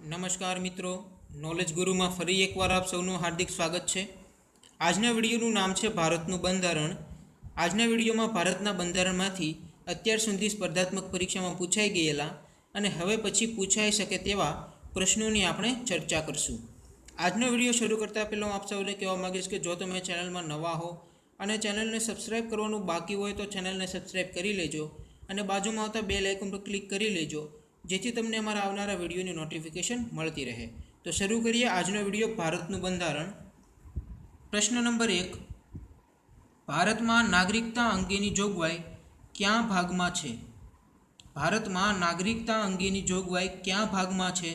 નમસ્કાર મિત્રો, નોલેજ ગુરુમાં ફરી એકવાર આપ સૌનું હાર્દિક સ્વાગત છે। આજના વિડીયોનું નામ છે ભારતનું બંધારણ। આજના વિડીયોમાં ભારતના બંધારણમાંથી અત્યાર સુધી સ્પર્ધાત્મક પરીક્ષામાં પૂછાઈ ગયેલા અને હવે પછી પૂછાઈ શકે તેવા પ્રશ્નોની આપણે ચર્ચા કરશું। આજનો વિડીયો શરૂ કરતાં પહેલાં આપ સૌને કહેવા માગીશ કે જો તમે ચેનલમાં નવા હો અને ચેનલને સબસ્ક્રાઈબ કરવાનું બાકી હોય તો ચેનલને સબસ્ક્રાઈબ કરી લેજો અને બાજુમાં આવતા બેલ આઇકન પર ક્લિક કરી લેજો, જેથી તમને અમારા આવનારા વિડીયોની નોટિફિકેશન મળતી રહે। તો શરૂ કરીએ આજનો વિડીયો ભારતનું બંધારણ। પ્રશ્ન નંબર 1, ભારતમાં નાગરિકતા અંગેની જોગવાઈ ક્યાં ભાગમાં છે? ભારતમાં નાગરિકતા અંગેની જોગવાઈ ક્યાં ભાગમાં છે?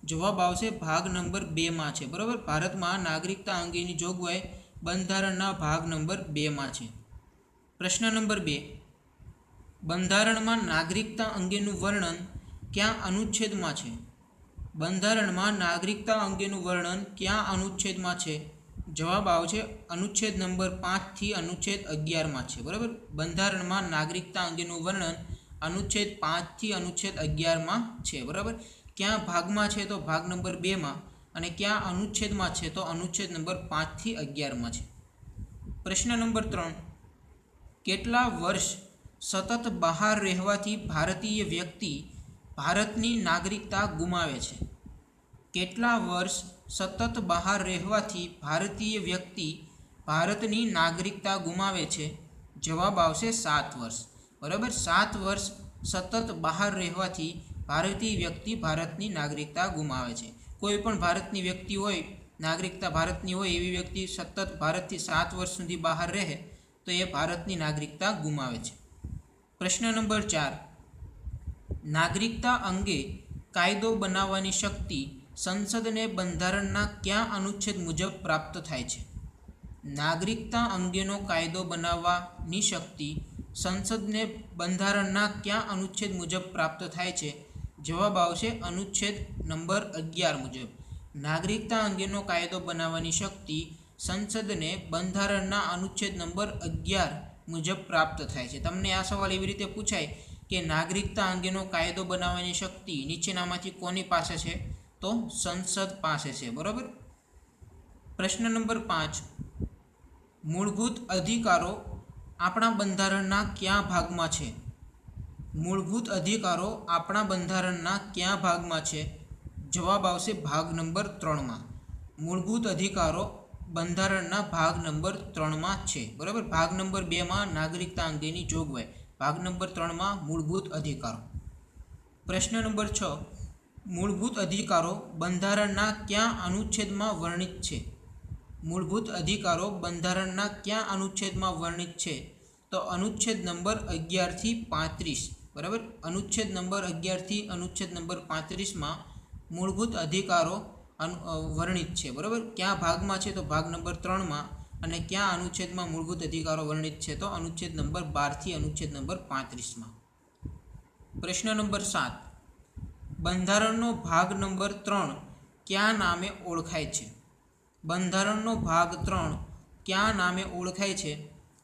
જવાબ આવશે ભાગ નંબર 2માં છે। બરાબર, ભારતમાં નાગરિકતા અંગેની જોગવાઈ બંધારણના ભાગ નંબર 2માં છે। પ્રશ્ન નંબર 2, બંધારણમાં નાગરિકતા અંગેનું વર્ણન ક્યાં અનુચ્છેદમાં છે? બંધારણમાં નાગરિકતા અંગેનું વર્ણન ક્યાં અનુચ્છેદમાં છે? જવાબ આવશે અનુચ્છેદ નંબર 5 થી અનુચ્છેદ 11માં છે। બરાબર, બંધારણમાં નાગરિકતા અંગેનું વર્ણન અનુચ્છેદ 5 થી અનુચ્છેદ 11માં છે। બરાબર, ક્યાં ભાગમાં છે તો ભાગ નંબર 2માં, અને ક્યાં અનુચ્છેદમાં છે તો અનુચ્છેદ નંબર 5 થી 11માં છે। પ્રશ્ન નંબર 3, કેટલા વર્ષ સતત બહાર રહેવાથી ભારતીય વ્યક્તિ ભારતની નાગરિકતા ગુમાવે છે? કેટલા વર્ષ સતત બહાર રહેવાથી ભારતીય વ્યક્તિ ભારતની નાગરિકતા ગુમાવે છે? જવાબ આવશે 7 વર્ષ। બરાબર, 7 વર્ષ સતત બહાર રહેવાથી ભારતીય વ્યક્તિ ભારતની નાગરિકતા ગુમાવે છે। કોઈ પણ ભારતની વ્યક્તિ હોય, નાગરિકતા ભારતની હોય એવી વ્યક્તિ સતત ભારતથી 7 વર્ષ સુધી બહાર રહે તો એ ભારતની નાગરિકતા ગુમાવે છે। પ્રશ્ન નંબર 4, નાગરિકતા અંગે કાયદો બનાવવાની શક્તિ સંસદને બંધારણના કયા અનુચ્છેદ મુજબ પ્રાપ્ત થાય છે? નાગરિકતા અંગેનો કાયદો બનાવવાની શક્તિ સંસદને બંધારણના કયા અનુચ્છેદ મુજબ પ્રાપ્ત થાય છે? જવાબ આવશે અનુચ્છેદ નંબર 11 મુજબ। નાગરિકતા અંગેનો કાયદો બનાવવાની શક્તિ સંસદને બંધારણના અનુચ્છેદ નંબર 11 મુજબ પ્રાપ્ત થાય છે। તમને આ સવાલ એવી રીતે પૂછાય કે નાગરિકતા અંગેનો કાયદો બનાવવાની શક્તિ નીચેનામાંથી કોની પાસે છે? તો સંસદ પાસે છે। બરાબર, પ્રશ્ન નંબર 5, મૂળભૂત અધિકારો આપણા બંધારણના કયા ભાગમાં છે? મૂળભૂત અધિકારો આપણા બંધારણના કયા ભાગમાં છે? જવાબ આવશે ભાગ નંબર 3માં। મૂળભૂત અધિકારો બંધારણના ભાગ નંબર 3માં છે। બરાબર, ભાગ નંબર 2માં નાગરિકતા અંગેની જોગવાઈ, ભાગ નંબર 3માં મૂળભૂત અધિકારો। પ્રશ્ન નંબર 6, મૂળભૂત અધિકારો બંધારણના કયા અનુચ્છેદમાં વર્ણિત છે? મૂળભૂત અધિકારો બંધારણના કયા અનુચ્છેદમાં વર્ણિત છે? તો અનુચ્છેદ નંબર 11 થી 35। બરાબર, અનુચ્છેદ નંબર 11 થી અનુચ્છેદ નંબર 35માં મૂળભૂત અધિકારો વર્ણિત છે। બરાબર, કયા ભાગમાં છે તો ભાગ નંબર 3માં, અને કયા અનુચ્છેદમાં મૂળભૂત અધિકારો વર્ણિત છે તો અનુચ્છેદ નંબર 12 થી અનુચ્છેદ નંબર 35માં। પ્રશ્ન નંબર 7, બંધારણનો ભાગ નંબર 3 કયા નામે ઓળખાય છે? બંધારણનો ભાગ 3 કયા નામે ઓળખાય છે?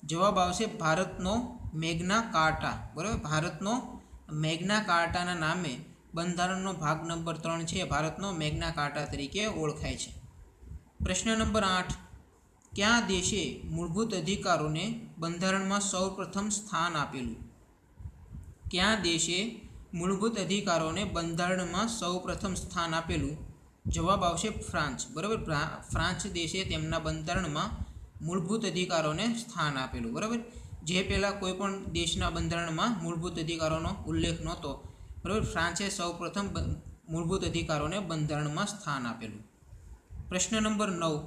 જવાબ આવશે ભારતનો મેગ્ના કાર્ટા। બરાબર, ભારતનો મેગ્ના કાર્ટાના નામે બંધારણનો ભાગ નંબર 3 છે ભારતનો મેગ્ના કાર્ટા તરીકે ઓળખાય છે। પ્રશ્ન નંબર 8, કયા દેશે મૂળભૂત અધિકારોને બંધારણમાં સૌપ્રથમ સ્થાન આપેલું? કયા દેશે મૂળભૂત અધિકારોને બંધારણમાં સૌપ્રથમ સ્થાન આપેલું? જવાબ આવશે ફ્રાન્સ। બરાબર, ફ્રાન્સ દેશે તેમના બંધારણમાં મૂળભૂત અધિકારોને સ્થાન આપેલું। બરાબર, જે પહેલાં કોઈ પણ દેશના બંધારણમાં મૂળભૂત અધિકારોનો ઉલ્લેખ નહોતો। બરાબર, ફ્રાન્સે સૌપ્રથમ મૂળભૂત અધિકારોને બંધારણમાં સ્થાન આપેલું। પ્રશ્ન નંબર 9,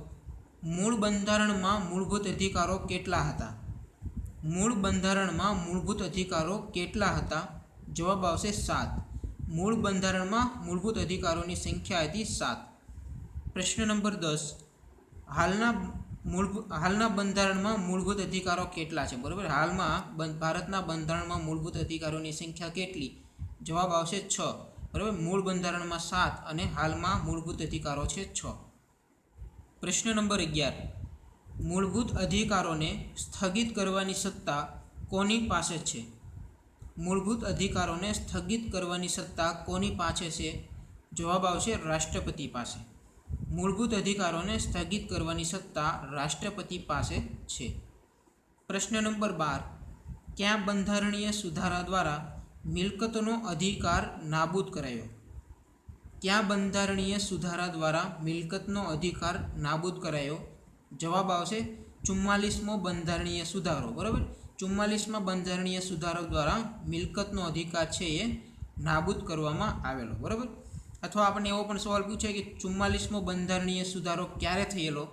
મૂળ બંધારણમાં મૂળભૂત અધિકારો કેટલા હતા? મૂળ બંધારણમાં મૂળભૂત અધિકારો કેટલા હતા? જવાબ આવશે 7। મૂળ બંધારણમાં મૂળભૂત અધિકારોની સંખ્યા હતી 7। પ્રશ્ન નંબર 10, હાલના બંધારણમાં મૂળભૂત અધિકારો કેટલા છે? બરાબર, હાલમાં ભારતના બંધારણમાં મૂળભૂત અધિકારોની સંખ્યા કેટલી? જવાબ આવશે 6। બરાબર, મૂળ બંધારણમાં 7 અને હાલમાં મૂળભૂત અધિકારો છે 6। પ્રશ્ન નંબર 11, મૂળભૂત અધિકારોને સ્થગિત કરવાની સત્તા કોની પાસે છે? મૂળભૂત અધિકારોને સ્થગિત કરવાની સત્તા કોની પાસે છે? જવાબ આવશે રાષ્ટ્રપતિ પાસે. મૂળભૂત અધિકારોને સ્થગિત કરવાની સત્તા રાષ્ટ્રપતિ પાસે છે. પ્રશ્ન નંબર 12. કયા બંધારણીય સુધારા દ્વારા મિલકતનો અધિકાર નાબૂદ કરાયો? કયા બંધારણીય સુધારા દ્વારા મિલકતનો અધિકાર નાબૂદ કરાયો? જવાબ આવશે 44મો બંધારણીય સુધારો. બરાબર, 44મા બંધારણીય સુધારો દ્વારા મિલકતનો અધિકાર છે એ નાબૂદ કરવામાં આવેલો. બરાબર, અથવા આપણને એવો પણ સવાલ પૂછાય કે 44મો બંધારણીય સુધારો ક્યારે થયેલો?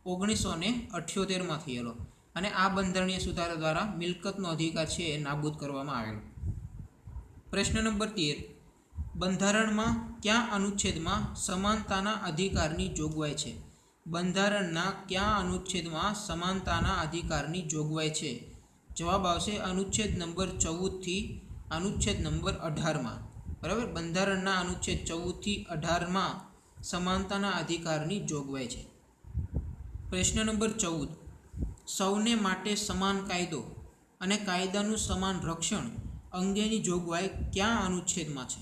1978માં થયેલો. અને આ બંધારણીય સુધારા દ્વારા મિલકતનો અધિકાર છે એ નાબૂદ કરવામાં આવેલો. પ્રશ્ન નંબર 13. બંધારણમાં કયા અનુચ્છેદમાં સમાનતાના અધિકારની જોગવાઈ છે? બંધારણના કયા અનુચ્છેદમાં સમાનતાના અધિકારની જોગવાઈ છે? જવાબ આવશે અનુચ્છેદ નંબર 14 થી અનુચ્છેદ નંબર 18માં. બરાબર, બંધારણના અનુચ્છેદ 14 થી 18માં સમાનતાના અધિકારની જોગવાઈ છે. પ્રશ્ન નંબર 14. સૌને માટે સમાન કાયદો અને કાયદાનું સમાન રક્ષણ અંગેની જોગવાઈ કયા અનુચ્છેદમાં છે?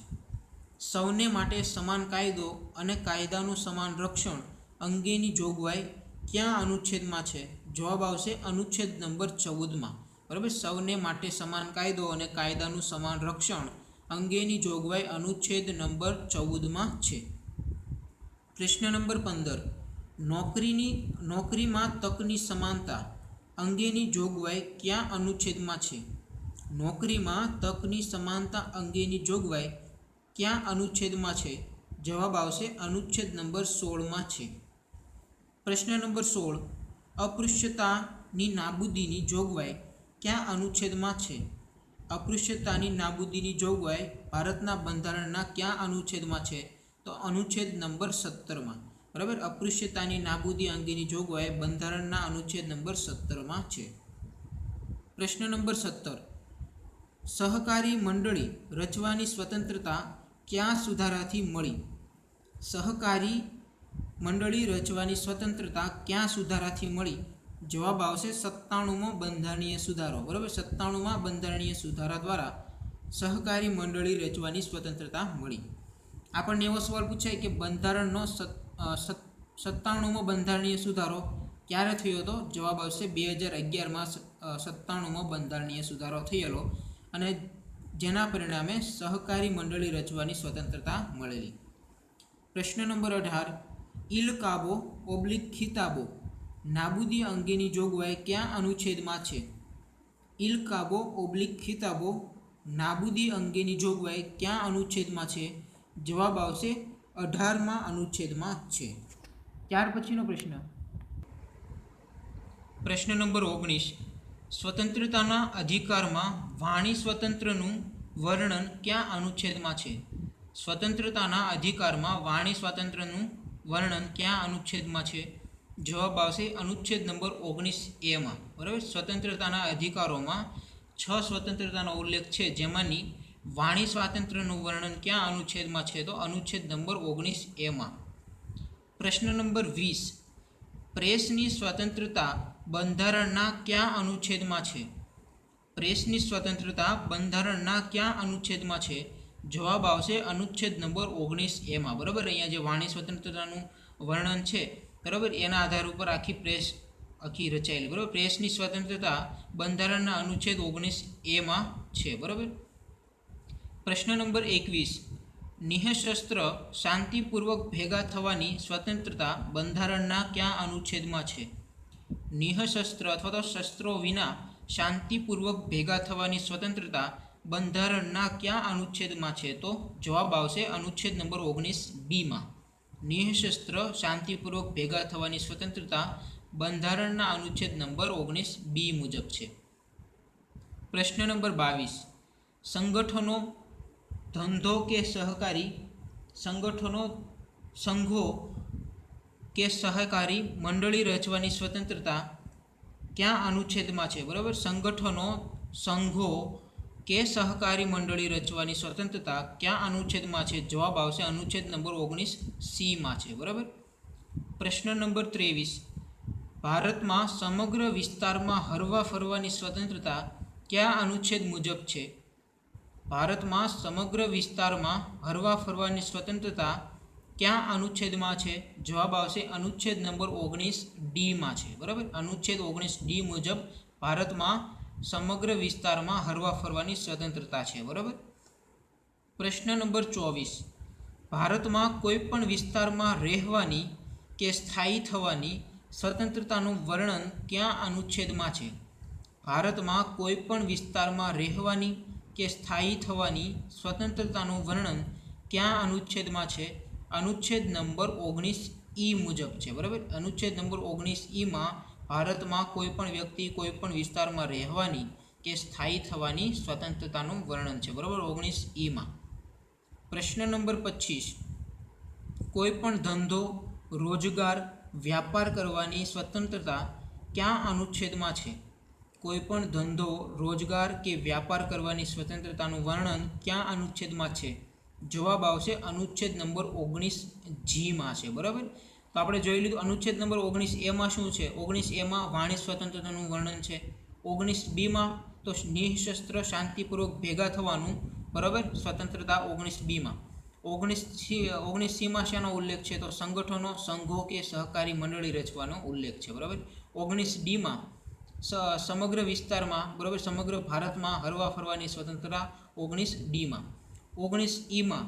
સૌને માટે સમાન કાયદો અને કાયદાનું સમાન રક્ષણ અંગેની જોગવાઈ કયા અનુચ્છેદમાં છે? જવાબ આવશે અનુચ્છેદ નંબર 14માં. બરાબર, સૌને માટે સમાન કાયદો અને કાયદાનું સમાન રક્ષણ અંગેની જોગવાઈ અનુચ્છેદ નંબર 14માં છે. પ્રશ્ન નંબર 15. નોકરીમાં તકની સમાનતા અંગેની જોગવાઈ કયા અનુચ્છેદમાં છે? નોકરીમાં તકની સમાનતા અંગેની જોગવાઈ કયા અનુચ્છેદમાં છે? જવાબ આવશે અનુચ્છેદ નંબર 16માં છે. પ્રશ્ન નંબર 16. અસ્પૃશ્યતાની નાબૂદીની જોગવાઈ કયા અનુચ્છેદમાં છે? અસ્પૃશ્યતાની નાબૂદીની જોગવાઈ ભારતના બંધારણના કયા અનુચ્છેદમાં છે? તો અનુચ્છેદ નંબર 17માં. બરાબર, અસ્પૃશ્યતાની નાબૂદી અંગેની જોગવાઈ બંધારણના અનુચ્છેદ નંબર 17માં છે. પ્રશ્ન નંબર 17. સહકારી મંડળી રચવાની સ્વતંત્રતા કયા સુધારાથી મળી? સહકારી મંડળી રચવાની સ્વતંત્રતા કયા સુધારાથી મળી? જવાબ આવશે 97મો બંધારણીય સુધારો. બરાબર, 97માં બંધારણીય સુધારા દ્વારા સહકારી મંડળી રચવાની સ્વતંત્રતા મળી. આપણને એવો સવાલ પૂછાય કે બંધારણનો 97મો બંધારણીય સુધારો ક્યારે થયો હતો? જવાબ આવશે 2011માં 97મો બંધારણીય સુધારો થયેલો અને જેના પરિણામે સહકારી મંડળી રચવાની સ્વતંત્રતા મળેલી. પ્રશ્ન નંબર 18. ઇલ કાબો / ખિતાબો નાબૂદી અંગેની જોગવાઈ કયા અનુચ્છેદમાં છે? ઇલ કાબો / ખિતાબો નાબૂદી અંગેની જોગવાઈ કયા અનુચ્છેદમાં છે? જવાબ આવશે 18મા અનુચ્છેદમાં છે. ત્યાર પછીનો પ્રશ્ન. પ્રશ્ન નંબર 19. સ્વતંત્રતાના અધિકારમાં વાણી સ્વાતંત્ર્યનું વર્ણન કયા અનુચ્છેદમાં છે? સ્વતંત્રતાના અધિકારમાં વાણી સ્વાતંત્ર્યનું વર્ણન કયા અનુચ્છેદમાં છે? જવાબ આવશે અનુચ્છેદ નંબર 19A માં. બરાબર, સ્વતંત્રતાના અધિકારોમાં 6 સ્વતંત્રતાનો ઉલ્લેખ છે, જેમાંની વાણી સ્વાતંત્ર્યનું વર્ણન કયા અનુચ્છેદમાં છે? તો અનુચ્છેદ નંબર 19A માં. પ્રશ્ન નંબર 20. પ્રેસની સ્વતંત્રતા બંધારણના કયા અનુચ્છેદમાં છે? પ્રેસની સ્વતંત્રતા બંધારણના કયા અનુચ્છેદમાં છે? જવાબ આવશે અનુચ્છેદ નંબર 19A માં. બરાબર, અહીંયા જે વાણી સ્વતંત્રતાનું વર્ણન છે, બરાબર, એના આધાર ઉપર પ્રેસ રચાયેલી. બરાબર, પ્રેસની સ્વતંત્રતા બંધારણના અનુચ્છેદ 19A માં છે. બરાબર. પ્રશ્ન નંબર 21. નિઃશસ્ત્ર શાંતિપૂર્વક ભેગા થવાની સ્વતંત્રતા બંધારણના કયા અનુચ્છેદમાં છે? નિઃશસ્ત્ર અથવા તો શસ્ત્રો વિના શાંતિપૂર્વક ભેગા થવાની સ્વતંત્રતા બંધારણના કયા અનુચ્છેદમાં છે? તો જવાબ આવશે અનુચ્છેદ નંબર 19B માં. નિઃશસ્ત્ર શાંતિપૂર્વક ભેગા થવાની સ્વતંત્રતા બંધારણના અનુચ્છેદ નંબર 19B મુજબ છે. પ્રશ્ન નંબર 22. સંગઠનો, ધંધો કે સહકારી સંગઠનો, સંઘો કે સહકારી મંડળી રચવાની સ્વતંત્રતા કયા અનુચ્છેદમાં છે? બરાબર, સંગઠનો, સંઘો કે સહકારી મંડળી રચવાની સ્વતંત્રતા કયા અનુચ્છેદમાં છે? જવાબ આવશે અનુચ્છેદ નંબર 19C માં છે. બરાબર. પ્રશ્ન નંબર 23. ભારતમાં સમગ્ર વિસ્તારમાં હરવા ફરવાની સ્વતંત્રતા કયા અનુચ્છેદ મુજબ છે? ભારતમાં સમગ્ર વિસ્તારમાં હરવા ફરવાની સ્વતંત્રતા ક્યાં અનુચ્છેદમાં છે? જવાબ આવશે અનુચ્છેદ નંબર 19D છે. બરાબર, અનુચ્છેદ 19D મુજબ ભારતમાં સમગ્ર વિસ્તારમાં હરવા ફરવાની સ્વતંત્રતા છે. બરાબર. પ્રશ્ન નંબર 24, ભારતમાં કોઈ પણ વિસ્તારમાં રહેવાની કે સ્થાયી થવાની સ્વતંત્રતાનું વર્ણન ક્યાં અનુચ્છેદમાં છે? ભારતમાં કોઈ પણ વિસ્તારમાં રહેવાની કે સ્થાયી થવાની સ્વતંત્રતાનું વર્ણન ક્યાં અનુચ્છેદમાં છે? અનુચ્છેદ નંબર 19E મુજબ છે. બરાબર, અનુચ્છેદ નંબર 19E ભારતમાં કોઈ પણ વ્યક્તિ કોઈ પણ વિસ્તારમાં રહેવાની કે સ્થાયી થવાની સ્વતંત્રતાનું વર્ણન છે. બરાબર, 19E. પ્રશ્ન નંબર 25, કોઈ પણ ધંધો, રોજગાર, વ્યાપાર કરવાની સ્વતંત્રતા ક્યાં અનુચ્છેદમાં છે? કોઈ પણ ધંધો, રોજગાર કે વ્યાપાર કરવાની સ્વતંત્રતાનું વર્ણન ક્યાં અનુચ્છેદમાં છે? જવાબ આવશે અનુચ્છેદ નંબર 19G છે. બરાબર, તો આપણે જોઈ લીધું અનુચ્છેદ નંબર 19A શું છે? 19A વાણિજ્ય સ્વતંત્રતાનું વર્ણન છે. 19B તો નિઃશસ્ત્ર શાંતિપૂર્વક ભેગા થવાનું, બરાબર, સ્વતંત્રતા 19B. 19C શાનો ઉલ્લેખ છે? તો સંગઠનો, સંઘો કે સહકારી મંડળી રચવાનો ઉલ્લેખ છે. બરાબર, 19D સમગ્ર વિસ્તારમાં, બરાબર, સમગ્ર ભારતમાં હરવા ફરવાની સ્વતંત્રતા 19D. 19E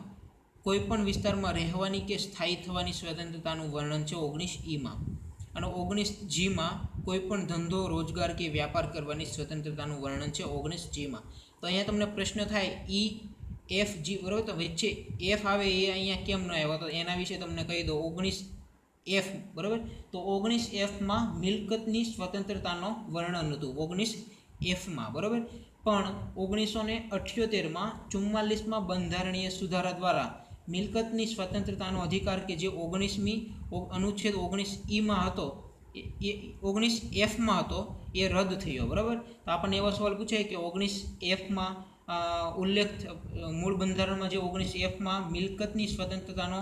કોઈ પણ વિસ્તારમાં રહેવાની કે સ્થાયી થવાની સ્વતંત્રતાનું વર્ણન છે 19E. અને 19G કોઈ પણ ધંધો, રોજગાર કે વ્યાપાર કરવાની સ્વતંત્રતાનું વર્ણન છે 19G. તો અહીંયા તમને પ્રશ્ન થાય EFG, બરાબર, તો વચ્ચે F આવે એ અહીંયા કેમ ન આવ્યો? તો એના વિશે તમને કહી દો. 19F, બરાબર, તો 19F મિલકતની સ્વતંત્રતાનો વર્ણન હતું 19F, બરાબર. પણ 1978 44 બંધારણીય સુધારા દ્વારા મિલકતની સ્વતંત્રતાનો અધિકાર કે જે 19મી અનુચ્છેદ 19E હતો, 19F હતો, એ રદ થયો. બરાબર, તો આપણને એવો સવાલ પૂછાય કે 19F ઉલ્લેખ, મૂળ બંધારણમાં જે 19F મિલકતની સ્વતંત્રતાનો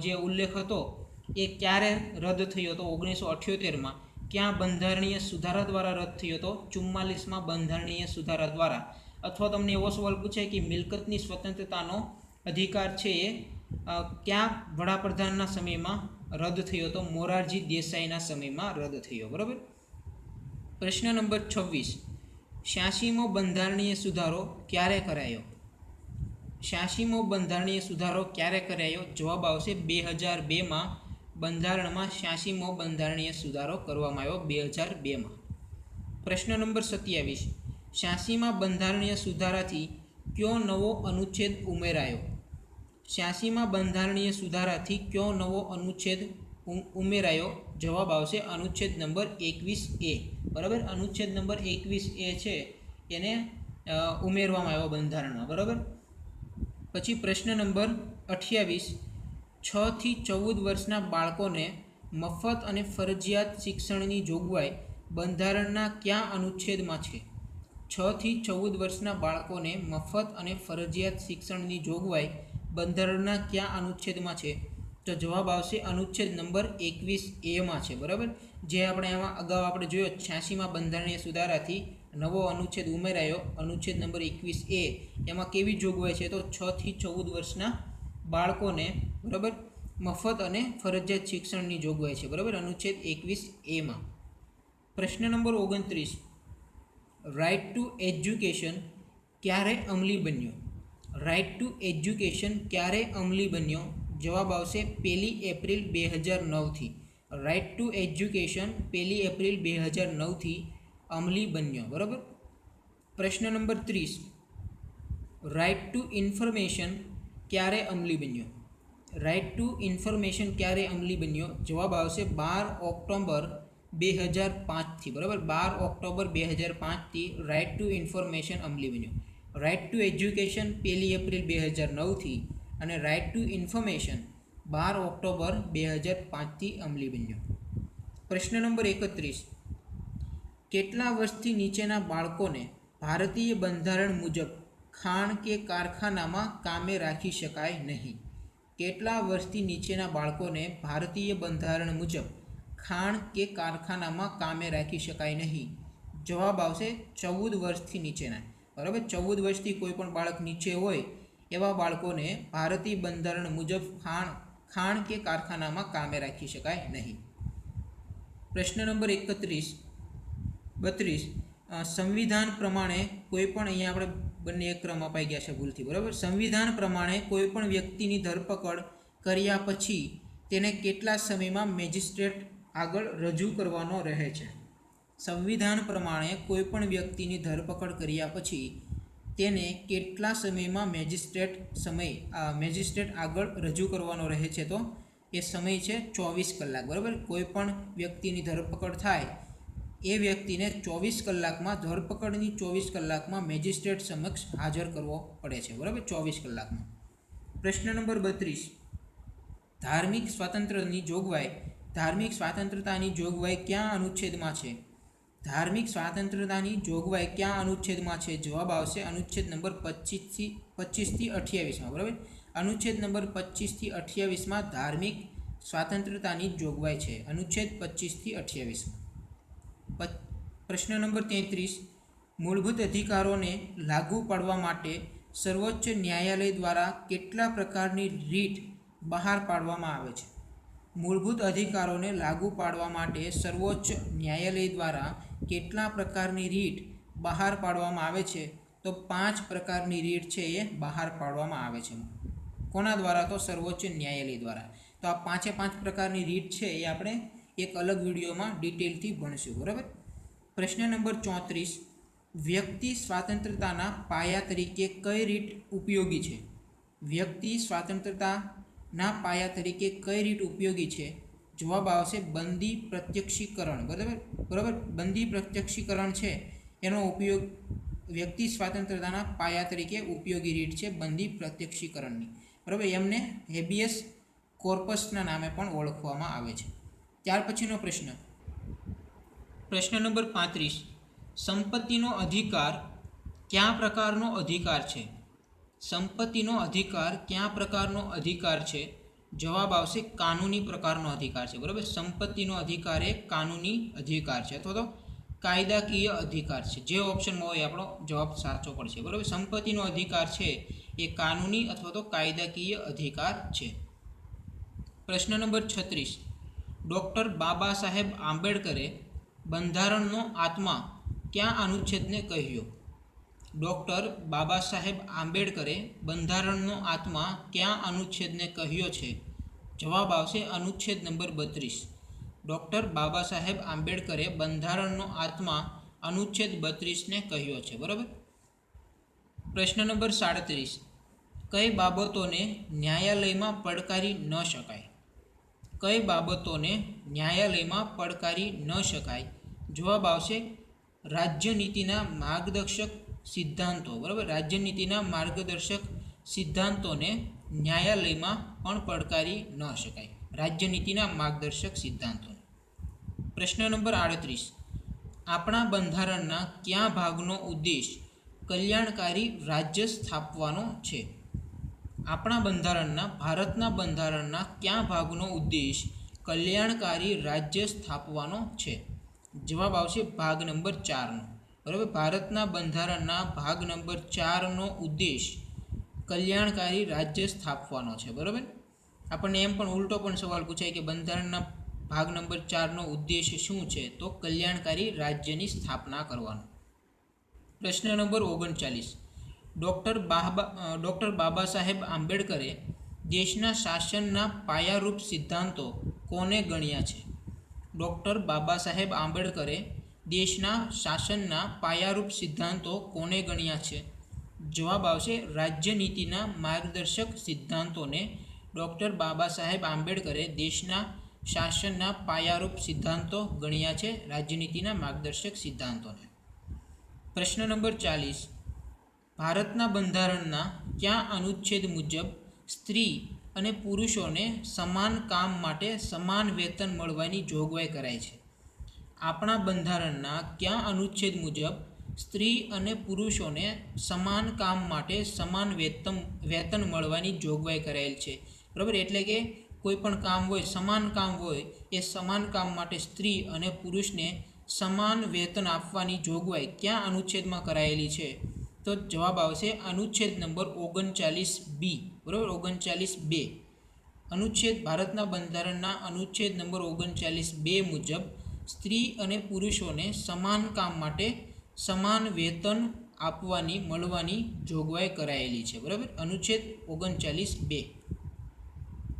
જે ઉલ્લેખ હતો એ ક્યારે રદ થયો હતો? 1978. ક્યાં બંધારણીય સુધારા દ્વારા રદ થયો હતો? 44 બંધારણીય સુધારા દ્વારા. અથવા તમને એવો સવાલ પૂછાય કે મિલકતની સ્વતંત્રતાનો અધિકાર છે એ ક્યાં વડાપ્રધાનના સમયમાં રદ થયો હતો? મોરારજી દેસાઈના સમયમાં રદ થયો. બરાબર. પ્રશ્ન નંબર 26, 86મો બંધારણીય સુધારો ક્યારે કરાયો? 86મો બંધારણીય સુધારો ક્યારે કરાયો? જવાબ આવશે 2002 બંધારણમાં 86મો બંધારણીય સુધારો કરવામાં આવ્યો 2002. પ્રશ્ન નંબર 27, 86મા બંધારણીય સુધારાથી કયો નવો અનુચ્છેદ ઉમેરાયો? 86મા બંધારણીય સુધારાથી કયો નવો અનુચ્છેદ ઉમેરાયો? જવાબ આવશે અનુચ્છેદ નંબર 21A. બરાબર, અનુચ્છેદ નંબર 21A છે એને ઉમેરવામાં આવ્યો બંધારણમાં. બરાબર. પછી પ્રશ્ન નંબર 28, 6 થી 14 વર્ષના બાળકોને મફત અને ફરજિયાત શિક્ષણની જોગવાઈ બંધારણના કયા અનુચ્છેદમાં છે? 6 થી 14 વર્ષના બાળકોને મફત અને ફરજિયાત શિક્ષણની જોગવાઈ બંધારણના કયા અનુચ્છેદમાં છે? તો જવાબ આવશે અનુચ્છેદ નંબર 21A છે. બરાબર, જે આપણે એમાં અગાઉ આપણે જોયો 86મા બંધારણીય સુધારાથી નવો અનુચ્છેદ ઉમેરાયો અનુચ્છેદ નંબર 21A. એમાં કેવી જોગવાઈ છે? તો 6 થી 14 વર્ષના બાળકોને, બરાબર, મફત અને ફરજિયાત શિક્ષણની જોગવાઈ છે. બરાબર, અનુચ્છેદ 21A. પ્રશ્ન નંબર 29, રાઇટ ટુ એજ્યુકેશન ક્યારે અમલી બન્યો? રાઇટ ટુ એજ્યુકેશન ક્યારે અમલી બન્યો? જવાબ આવશે 1 એપ્રિલ 2009થી. રાઇટ ટુ એજ્યુકેશન 1 એપ્રિલ 2009થી અમલી બન્યો. બરાબર. પ્રશ્ન નંબર 30, રાઇટ ટુ ઇન્ફોર્મેશન ક્યારે અમલી બન્યો? રાઇટ ટુ ઇન્ફોર્મેશન ક્યારે અમલી બન્યો? જવાબ આવશે 12 ઓક્ટોબર 2005થી. બરાબર, 12 ઓક્ટોબર 2005થી રાઇટ ટુ ઇન્ફોર્મેશન અમલી બન્યો. રાઇટ ટુ એજ્યુકેશન 1 એપ્રિલ 2009થી અને રાઇટ ટુ ઇન્ફોર્મેશન 12 ઓક્ટોબર 2005થી અમલી બન્યો. પ્રશ્ન નંબર 31, કેટલા વર્ષથી નીચેના બાળકોને ભારતીય બંધારણ મુજબ ખાણ કે કારખાનામાં કામે રાખી શકાય નહીં? કેટલા વર્ષથી નીચેના બાળકોને ભારતીય બંધારણ મુજબ ખાણ કે કારખાનામાં કામે રાખી શકાય નહીં? જવાબ આવશે 14 વર્ષથી નીચેના. બરાબર, 14 વર્ષથી કોઈ પણ બાળક નીચે હોય એવા બાળકોને ભારતીય બંધારણ મુજબ ખાણ કે કારખાનામાં કામે રાખી શકાય નહીં. પ્રશ્ન નંબર 32 સંવિધાન પ્રમાણે કોઈ પણ, અહીંયા આપણે બંને એક ક્રમ અપાઈ ગયા છે ભૂલથી, બરાબર. સંવિધાન પ્રમાણે કોઈ પણ વ્યક્તિની ધરપકડ કર્યા પછી તેને કેટલા સમયમાં મેજિસ્ટ્રેટ આગળ રજૂ કરવાનો રહે છે? સંવિધાન પ્રમાણે કોઈ પણ વ્યક્તિની ધરપકડ કર્યા પછી તેને કેટલા સમયમાં મેજિસ્ટ્રેટ આગળ રજૂ કરવાનો રહે છે? તો એ સમય છે 24 કલાક, બરાબર. કોઈ પણ વ્યક્તિની ધરપકડ થાય એ વ્યક્તિને 24 કલાકમાં, ધરપકડની 24 કલાકમાં મેજિસ્ટ્રેટ સમક્ષ હાજર કરવો પડે છે, બરાબર, 24 કલાકમાં. પ્રશ્ન નંબર 32 ધાર્મિક સ્વાતંત્રતાની જોગવાઈ ક્યાં અનુચ્છેદમાં છે? ધાર્મિક સ્વાતંત્રતાની જોગવાઈ ક્યાં અનુચ્છેદમાં છે? જવાબ આવશે અનુચ્છેદ નંબર 25 થી 28માં, બરાબર. અનુચ્છેદ નંબર 25 થી 28માં ધાર્મિક સ્વાતંત્રતાની જોગવાઈ છે, અનુચ્છેદ 25 થી 28. પ્રશ્ન નંબર 33 મૂળભૂત અધિકારોને લાગુ પાડવા માટે સર્વોચ્ચ ન્યાયાલય દ્વારા કેટલા પ્રકારની રીટ બહાર પાડવામાં આવે છે? મૂળભૂત અધિકારોને લાગુ પાડવા માટે સર્વોચ્ચ ન્યાયાલય દ્વારા કેટલા પ્રકારની રીટ બહાર પાડવામાં આવે છે? તો 5 પ્રકારની રીટ છે એ બહાર પાડવામાં આવે છે. કોના દ્વારા? તો સર્વોચ્ચ ન્યાયાલય દ્વારા. તો આ 5 પ્રકારની રીટ છે એ આપણે એક અલગ વિડીયોમાં ડિટેલથી ભણશું, બરાબર. પ્રશ્ન નંબર 34 વ્યક્તિ સ્વાતંત્રતાના પાયા તરીકે કઈ રીટ ઉપયોગી છે? વ્યક્તિ સ્વાતંત્રતાના પાયા તરીકે કઈ રીટ ઉપયોગી છે? જવાબ આવશે બંદી પ્રત્યક્ષીકરણ, બરાબર. બંદી પ્રત્યક્ષીકરણ છે એનો ઉપયોગ વ્યક્તિ સ્વાતંત્રતાના પાયા તરીકે ઉપયોગી રીટ છે બંદી પ્રત્યક્ષીકરણની, બરાબર. એમને હેબિયસ કોર્પસના નામે પણ ઓળખવામાં આવે છે. ત્યાર પછીનો પ્રશ્ન નંબર 35 સંપત્તિનો અધિકાર કયા પ્રકારનો અધિકાર છે? સંપત્તિનો અધિકાર કયા પ્રકારનો અધિકાર છે? જવાબ આવશે કાનૂની પ્રકારનો અધિકાર છે, બરાબર. સંપત્તિનો અધિકાર એ કાનૂની અધિકાર છે અથવા તો કાયદાકીય અધિકાર છે. જે ઓપ્શનમાં હોય આપણો જવાબ સાચો પડશે, બરાબર. સંપત્તિનો અધિકાર છે એ કાનૂની અથવા તો કાયદાકીય અધિકાર છે. પ્રશ્ન નંબર 36 ડૉક્ટર બાબા સાહેબ આંબેડકરે બંધારણનો આત્મા કયા અનુચ્છેદને કહ્યો? ડૉક્ટર બાબા સાહેબ આંબેડકરે બંધારણનો આત્મા કયા અનુચ્છેદને કહ્યો છે? જવાબ આવશે અનુચ્છેદ નંબર 32. ડૉક્ટર બાબા સાહેબ આંબેડકરે બંધારણનો આત્મા અનુચ્છેદ 32ને કહ્યો છે, બરાબર. પ્રશ્ન નંબર 37 કઈ બાબતોને ન્યાયાલયમાં પડકારી ન શકાય? કઈ બાબતોને ન્યાયાલયમાં પડકારી ન શકાય? જવાબ આવશે રાજ્યનીતિના માર્ગદર્શક સિદ્ધાંતો, બરાબર. રાજ્યનીતિના માર્ગદર્શક સિદ્ધાંતોને ન્યાયાલયમાં પણ પડકારી ન શકાય. રાજ્યનીતિના માર્ગદર્શક સિદ્ધાંતોને. પ્રશ્ન નંબર 38 આપણા બંધારણના કયા ભાગનો ઉદ્દેશ કલ્યાણકારી રાજ્ય સ્થાપવાનો છે? આપણા બંધારણના, ભારતના બંધારણના કયા ભાગનો ઉદ્દેશ કલ્યાણકારી રાજ્ય સ્થાપવાનો છે? જવાબ આવશે ભાગ નંબર 4નો, બરાબર. ભારતના બંધારણના ભાગ નંબર 4નો ઉદ્દેશ કલ્યાણકારી રાજ્ય સ્થાપવાનો છે, બરાબર. આપણને એમ પણ ઉલટો પણ સવાલ પૂછાય કે બંધારણના ભાગ નંબર 4નો ઉદ્દેશ શું છે? તો કલ્યાણકારી રાજ્યની સ્થાપના કરવાનો. પ્રશ્ન નંબર 39 ડૉક્ટર બાબા સાહેબ આંબેડકરે દેશના શાસનના પાયારૂપ સિદ્ધાંતો કોને ગણ્યા છે? ડૉક્ટર બાબા સાહેબ આંબેડકરે દેશના શાસનના પાયારૂપ સિદ્ધાંતો કોને ગણ્યા છે? જવાબ આવશે રાજ્યનીતિના માર્ગદર્શક સિદ્ધાંતોને ડૉક્ટર બાબા સાહેબ આંબેડકરે દેશના શાસનના પાયારૂપ સિદ્ધાંતો ગણ્યા છે, રાજ્યનીતિના માર્ગદર્શક સિદ્ધાંતોને. પ્રશ્ન નંબર 40 ભારતના બંધારણના કયા અનુચ્છેદ મુજબ સ્ત્રી અને પુરુષોને સમાન કામ માટે સમાન વેતન મળવાની જોગવાઈ કરાઈ છે? આપણા બંધારણના કયા અનુચ્છેદ મુજબ સ્ત્રી અને પુરુષોને સમાન કામ માટે સમાન વેતન મળવાની જોગવાઈ કરાયેલ છે, બરાબર. એટલે કે કોઈ પણ કામ હોય, સમાન કામ હોય, એ સમાન કામ માટે સ્ત્રી અને પુરુષને સમાન વેતન આપવાની જોગવાઈ કયા અનુચ્છેદમાં કરાયેલી છે? તો જવાબ આવશે અનુચ્છેદ નંબર 39B, બરાબર, 39(2). અનુચ્છેદ ભારતના બંધારણના અનુચ્છેદ નંબર 39(2) મુજબ સ્ત્રી અને પુરુષોને સમાન કામ માટે સમાન વેતન આપવાની મળવાની જોગવાઈ કરાયેલી છે, બરાબર, અનુચ્છેદ 39(2).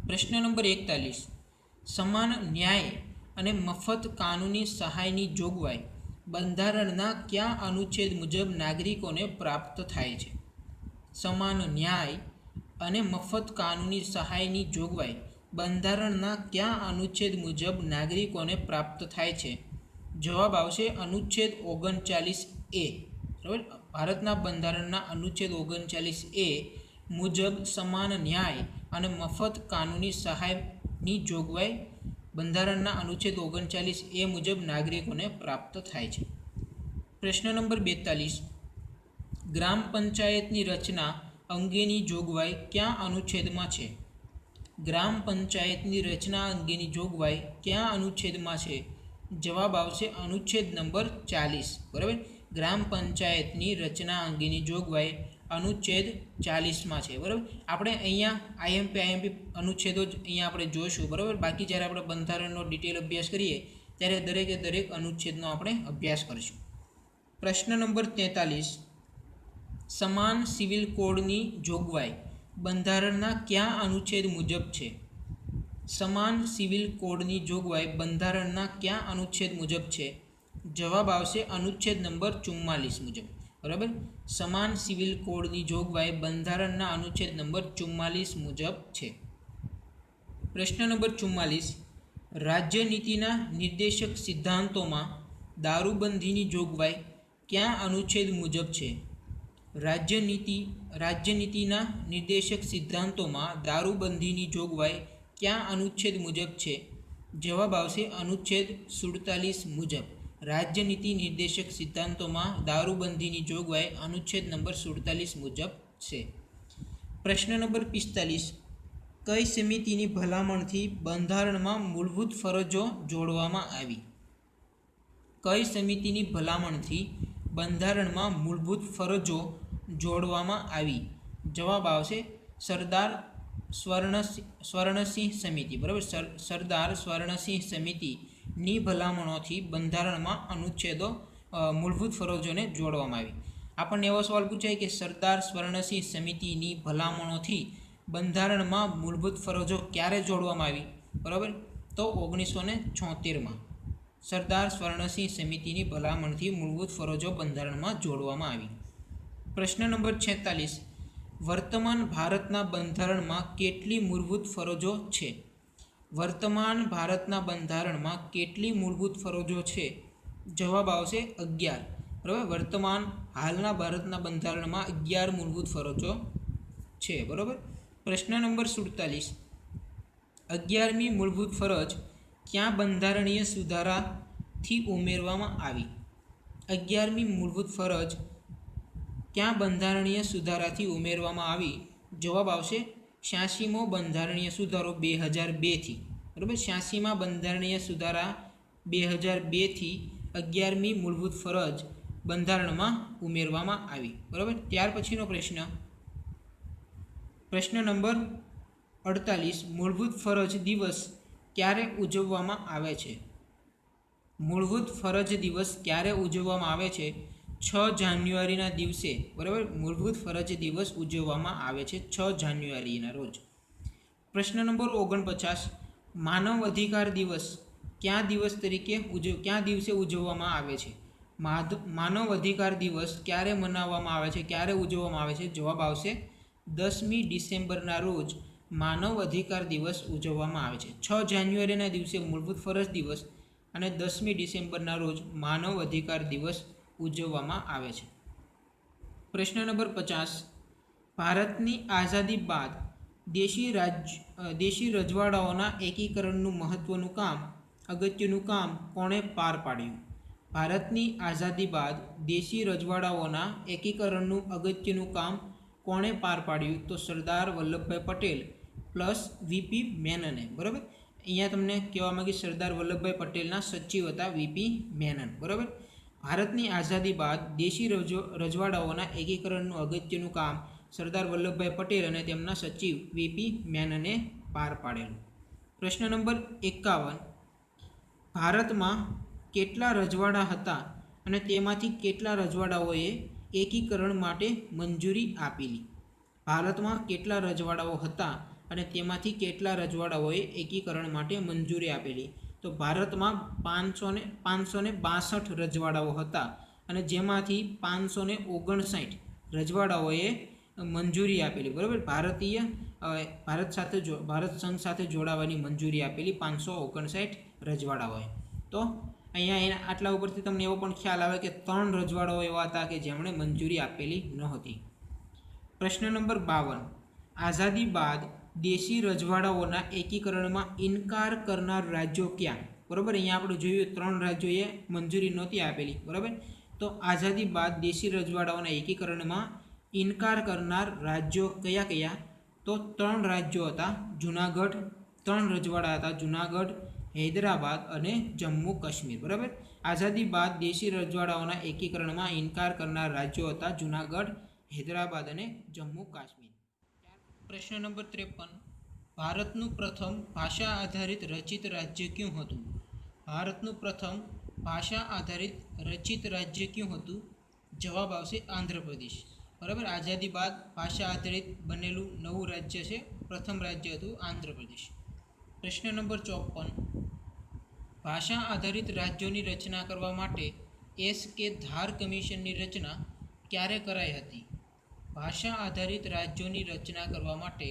પ્રશ્ન નંબર 41, સમાન ન્યાય અને મફત કાનૂની સહાયની જોગવાઈ બંધારણના કયા અનુચ્છેદ મુજબ નાગરિકોને પ્રાપ્ત થાય છે? સમાન ન્યાય અને મફત કાનૂની સહાયની જોગવાઈ બંધારણના કયા અનુચ્છેદ મુજબ નાગરિકોને પ્રાપ્ત થાય છે? જવાબ આવશે અનુચ્છેદ 39A, બરાબર. ભારતના બંધારણના અનુચ્છેદ 39A મુજબ સમાન ન્યાય અને મફત કાનૂની સહાયની જોગવાઈ બંધારણના અનુચ્છેદ 39A મુજબ નાગરિકોને પ્રાપ્ત થાય છે. પ્રશ્ન નંબર 42, ગ્રામ પંચાયતની રચના અંગેની જોગવાઈ કયા અનુચ્છેદમાં છે? ગ્રામ પંચાયતની રચના અંગેની જોગવાઈ કયા અનુચ્છેદમાં છે? જવાબ આવશે અનુચ્છેદ નંબર 40, બરાબર. ગ્રામ પંચાયતની રચના અંગેની જોગવાઈ અનુચ્છેદ 40માં છે, બરાબર. આપણે અહીંયા આઈએમપી અનુચ્છેદો જ અહીંયા આપણે જોઈશું, બરાબર. બાકી જ્યારે આપણે બંધારણનો ડિટેલ અભ્યાસ કરીએ ત્યારે દરેકે દરેક અનુચ્છેદનો આપણે અભ્યાસ કરીશું. પ્રશ્ન નંબર 43, સમાન સિવિલ કોડની જોગવાઈ બંધારણના કયા અનુચ્છેદ મુજબ છે? સમાન સિવિલ કોડની જોગવાઈ બંધારણના કયા અનુચ્છેદ મુજબ છે? જવાબ આવશે અનુચ્છેદ નંબર 44 મુજબ, બરાબર. સમાન સિવિલ કોડની જોગવાઈ બંધારણના અનુચ્છેદ નંબર 44 મુજબ છે. પ્રશ્ન નંબર 44, રાજ્યનીતિના નિર્દેશક સિદ્ધાંતોમાં દારૂબંધીની જોગવાઈ કયા અનુચ્છેદ મુજબ છે? રાજ્યનીતિના નિર્દેશક સિદ્ધાંતોમાં દારૂબંધીની જોગવાઈ કયા અનુચ્છેદ મુજબ છે? જવાબ આવશે અનુચ્છેદ 47 મુજબ. રાજ્યનીતિ નિર્દેશક સિદ્ધાંતોમાં દારૂબંધીની જોગવાઈ અનુચ્છેદ નંબર 47 મુજબ છે. પ્રશ્ન નંબર 45, કઈ સમિતિની ભલામણથી બંધારણમાં મૂળભૂત ફરજો જોડવામાં આવી? કઈ સમિતિની ભલામણથી બંધારણમાં મૂળભૂત ફરજો જોડવામાં આવી? જવાબ આવશે સરદાર સ્વર્ણસિંહ સમિતિ, બરાબર. સરદાર સ્વર્ણસિંહ સમિતિની ભલામણોથી બંધારણમાં અનુચ્છેદો મૂળભૂત ફરજોને જોડવામાં આવી. આપણને એવો સવાલ પૂછાય કે સરદાર સ્વર્ણસિંહ સમિતિની ભલામણોથી બંધારણમાં મૂળભૂત ફરજો ક્યારે જોડવામાં આવી? બરાબર, તો 1976માં સરદાર સ્વર્ણસિંહ સમિતિની ભલામણથી મૂળભૂત ફરજો બંધારણમાં જોડવામાં આવી. પ્રશ્ન નંબર 46, વર્તમાન ભારતના બંધારણમાં કેટલી મૂળભૂત ફરજો છે? વર્તમાન ભારતના બંધારણમાં કેટલી મૂળભૂત ફરજો છે? જવાબ આવશે 11, બરાબર. વર્તમાન હાલના ભારતના બંધારણમાં 11 મૂળભૂત ફરજો છે, બરાબર. પ્રશ્ન નંબર 47, 11મી મૂળભૂત ફરજ ક્યાં બંધારણીય સુધારાથી ઉમેરવામાં આવી? 11મી મૂળભૂત ફરજ ક્યાં બંધારણીય સુધારાથી ઉમેરવામાં આવી? જવાબ આવશે 86મો બંધારણીય સુધારો 2002થી, બરાબર. 86માં બંધારણીય સુધારા 2002થી 11મી મૂળભૂત ફરજ બંધારણમાં ઉમેરવામાં આવી, બરાબર. ત્યાર પછીનો પ્રશ્ન નંબર 48, મૂળભૂત ફરજ દિવસ ક્યારે ઉજવવામાં આવે છે? મૂળભૂત ફરજ દિવસ ક્યારે ઉજવવામાં આવે છે? 6 જાન્યુઆરીના દિવસે, બરાબર. મૂળભૂત ફરજ દિવસ ઉજવવામાં આવે છે 6 જાન્યુઆરીના રોજ. પ્રશ્ન નંબર 49, માનવ અધિકાર દિવસ કયા દિવસે ઉજવવામાં આવે છે? માનવ અધિકાર દિવસ ક્યારે મનાવવામાં આવે છે, ક્યારે ઉજવવામાં આવે છે? જવાબ આવશે 10મી ડિસેમ્બરના રોજ માનવ અધિકાર દિવસ ઉજવવામાં આવે છે. 6 જાન્યુઆરીના દિવસે મૂળભૂત ફરજ દિવસ અને 10મી ડિસેમ્બરના રોજ માનવ અધિકાર દિવસ ઉજવવામાં આવે છે. પ્રશ્ન નંબર 50, ભારતની આઝાદી બાદ દેશી રજવાડાઓના એકીકરણનું અગત્યનું કામ કોણે પાર પાડ્યું? ભારતની આઝાદી બાદ દેશી રજવાડાઓના એકીકરણનું અગત્યનું કામ કોણે પાર પાડ્યું? તો સરદાર વલ્લભભાઈ પટેલ પ્લસ વીપી મેનને, બરાબર. અહીંયા તમને કહેવામાં કે સરદાર વલ્લભભાઈ પટેલના સચિવ હતા વીપી મેનન, બરાબર. ભારતની આઝાદી બાદ દેશી રજવાડાઓના એકીકરણનું અગત્યનું કામ સરદાર વલ્લભભાઈ પટેલ અને તેમના સચિવ વીપી મેનને પાર પાડેલું. પ્રશ્ન નંબર 51. ભારતમાં કેટલા રજવાડા હતા અને તેમાંથી કેટલા રજવાડાઓએ એકીકરણ માટે મંજૂરી આપેલી? ભારતમાં કેટલા રજવાડાઓ હતા અને તેમાંથી કેટલા રજવાડાઓએ એકીકરણ માટે મંજૂરી આપેલી? તો ભારતમાં 562 રજવાડાઓ હતા અને જેમાંથી 559 રજવાડાઓએ મંજૂરી આપેલી. બરાબર, ભારત સંઘ સાથે જોડાવાની મંજૂરી આપેલી 559 રજવાડાઓએ. તો અહીંયા આટલા ઉપરથી તમને એવો પણ ખ્યાલ આવે કે 3 રજવાડાઓ એવા હતા કે જેમણે મંજૂરી આપેલી નહોતી. પ્રશ્ન નંબર 52. આઝાદી બાદ દેશી રજવાડાઓના એકીકરણમાં ઇનકાર કરનાર રાજ્યો ક્યાં? બરાબર, અહીંયા આપણે જોયું 3 રાજ્યોએ મંજૂરી નહોતી આપેલી. બરાબર, તો આઝાદી બાદ દેશી રજવાડાઓના એકીકરણમાં ઇનકાર કરનાર રાજ્યો કયા કયા? તો 3 રાજ્યો હતા. જુનાગઢ, 3 રજવાડા હતા, જુનાગઢ, હૈદરાબાદ અને જમ્મુ કાશ્મીર. બરાબર, આઝાદી બાદ દેશી રજવાડાઓના એકીકરણમાં ઇનકાર કરનાર રાજ્યો હતા જુનાગઢ, હૈદરાબાદ અને જમ્મુ કાશ્મીર. પ્રશ્ન નંબર 53. ભારતનું પ્રથમ ભાષા આધારિત રચિત રાજ્ય કયું હતું? ભારતનું પ્રથમ ભાષા આધારિત રચિત રાજ્ય કયું હતું? જવાબ આવશે આંધ્રપ્રદેશ. બરાબર, આઝાદી બાદ ભાષા આધારિત બનેલું નવું રાજ્ય છે, પ્રથમ રાજ્ય હતું આંધ્રપ્રદેશ. પ્રશ્ન નંબર 54. ભાષા આધારિત રાજ્યોની રચના કરવા માટે એસ.કે. ધાર કમિશનની રચના ક્યારે કરાઈ હતી? ભાષા આધારિત રાજ્યોની રચના કરવા માટે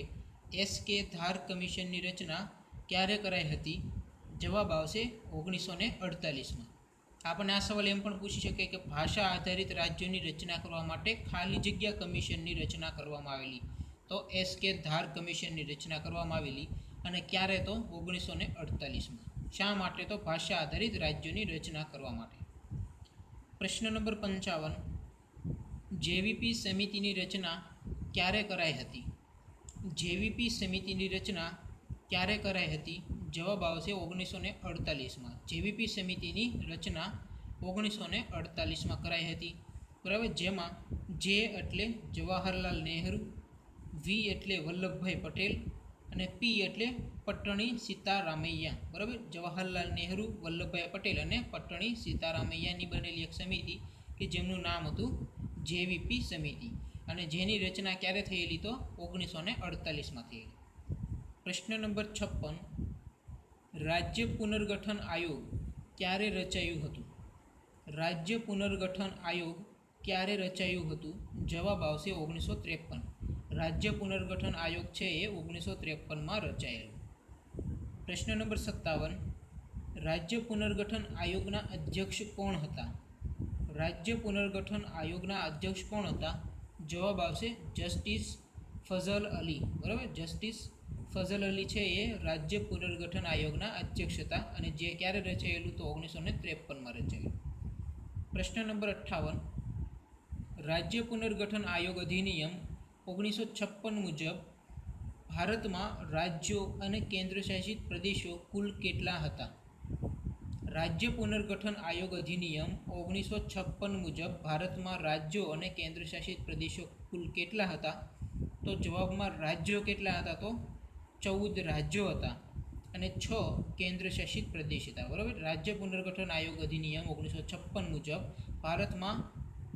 એસ.કે. ધાર કમિશનની રચના ક્યારે કરાઈ હતી? જવાબ આવશે 1948માં. આપણને આ સવાલ એમ પણ પૂછી શકે કે ભાષા આધારિત રાજ્યોની રચના કરવા માટે ખાલી જગ્યા કમિશનની રચના કરવામાં આવેલી. તો એસ.કે. ધાર કમિશનની રચના કરવામાં આવેલી અને ક્યારે? તો 1948માં. શા માટે? તો ભાષા આધારિત રાજ્યોની રચના કરવા માટે. પ્રશ્ન નંબર 55. જેવીપી સમિતિની રચના ક્યારે કરાઈ હતી? જેવીપી સમિતિની રચના ક્યારે કરાઈ હતી? જવાબ આવશે 1948માં. જેવીપી સમિતિની રચના 1948માં કરાઈ હતી. બરાબર, જેમાં જે એટલે જવાહરલાલ નહેરુ, વી એટલે વલ્લભભાઈ પટેલ અને પી એટલે પટ્ટણી સીતારામૈયા. બરાબર, જવાહરલાલ નહેરુ, વલ્લભભાઈ પટેલ અને પટ્ટણી સીતારામૈયાની બનેલી એક સમિતિ કે જેમનું નામ હતું જેવીપી સમિતિ અને જેની રચના ક્યારે થયેલી? તો 1948માં થયેલી. પ્રશ્ન નંબર 56. રાજ્ય પુનર્ગઠન આયોગ ક્યારે રચાયું હતું? રાજ્ય પુનર્ગઠન આયોગ ક્યારે રચાયું હતું? જવાબ આવશે 1953. રાજ્ય પુનર્ગઠન આયોગ છે એ 1953માં રચાયેલું. પ્રશ્ન નંબર 57. રાજ્ય પુનર્ગઠન આયોગના અધ્યક્ષ કોણ હતા? રાજ્ય પુનર્ગઠન આયોગના અધ્યક્ષ કોણ હતા? જવાબ આવશે જસ્ટિસ ફઝલ અલી. બરાબર, જસ્ટિસ ફઝલ અલી છે એ રાજ્ય પુનર્ગઠન આયોગના અધ્યક્ષ હતા અને જે ક્યારે રચાયેલું? તો 1953માં રચાયેલું. પ્રશ્ન નંબર 58. રાજ્ય પુનર્ગઠન આયોગ અધિનિયમ 1956 મુજબ ભારતમાં રાજ્યો અને કેન્દ્રશાસિત પ્રદેશો કુલ કેટલા હતા? રાજ્ય પુનર્ગઠન આયોગ અધિનિયમ 1956 મુજબ ભારતમાં રાજ્યો અને કેન્દ્રશાસિત પ્રદેશો કુલ કેટલા હતા? તો જવાબમાં રાજ્યો કેટલા હતા? તો 14 રાજ્યો હતા અને 6 કેન્દ્રશાસિત પ્રદેશ હતા. બરાબર, રાજ્ય પુનર્ગઠન આયોગ અધિનિયમ 1956 મુજબ ભારતમાં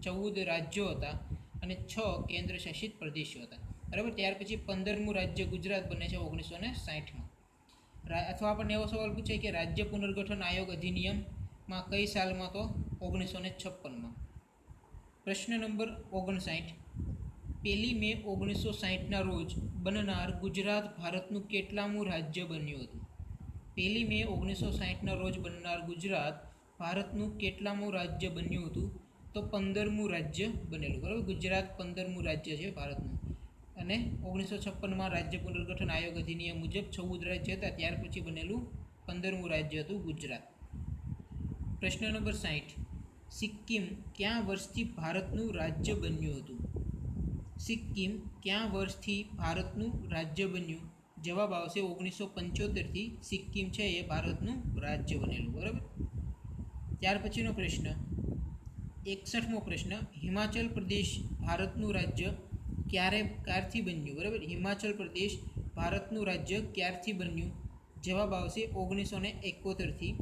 14 રાજ્યો હતા અને 6 કેન્દ્રશાસિત પ્રદેશો હતા. બરાબર, ત્યાર પછી 15મું રાજ્ય ગુજરાત બને છે 1960માં. અથવા આપણને એવો સવાલ પૂછાય કે રાજ્ય પુનર્ગઠન આયોગ અધિનિયમમાં કઈ સાલમાં? તો 1956માં. પ્રશ્ન નંબર 59. 1 મે 1960ના રોજ બનનાર ગુજરાત ભારતનું કેટલામું રાજ્ય બન્યું હતું? 1 મે 1960ના રોજ બનનાર ગુજરાત ભારતનું કેટલામું રાજ્ય બન્યું હતું? તો 15મું રાજ્ય બનેલું. બરાબર, ગુજરાત 15મું રાજ્ય છે ભારતનું અને 1956માં રાજ્ય પુનર્ગઠન આયોગ અધિનિયમ મુજબ 14 રાજ્ય હતા, ત્યાર પછી બનેલું 15મું રાજ્ય હતું ગુજરાત. પ્રશ્ન નંબર 60. સિક્કિમ કયા વર્ષથી ભારતનું રાજ્ય બન્યું હતું? સિક્કિમ કયા વર્ષથી ભારતનું રાજ્ય બન્યું? જવાબ આવશે 1975થી સિક્કિમ છે એ ભારતનું રાજ્ય બનેલું. બરાબર, ત્યાર પછીનો પ્રશ્ન. 61મો પ્રશ્ન, હિમાચલ પ્રદેશ ભારતનું રાજ્ય ક્યારથી બન્યું? બરાબર, હિમાચલ પ્રદેશ ભારતનું રાજ્ય ક્યારથી બન્યું? જવાબ આવશે 1971થી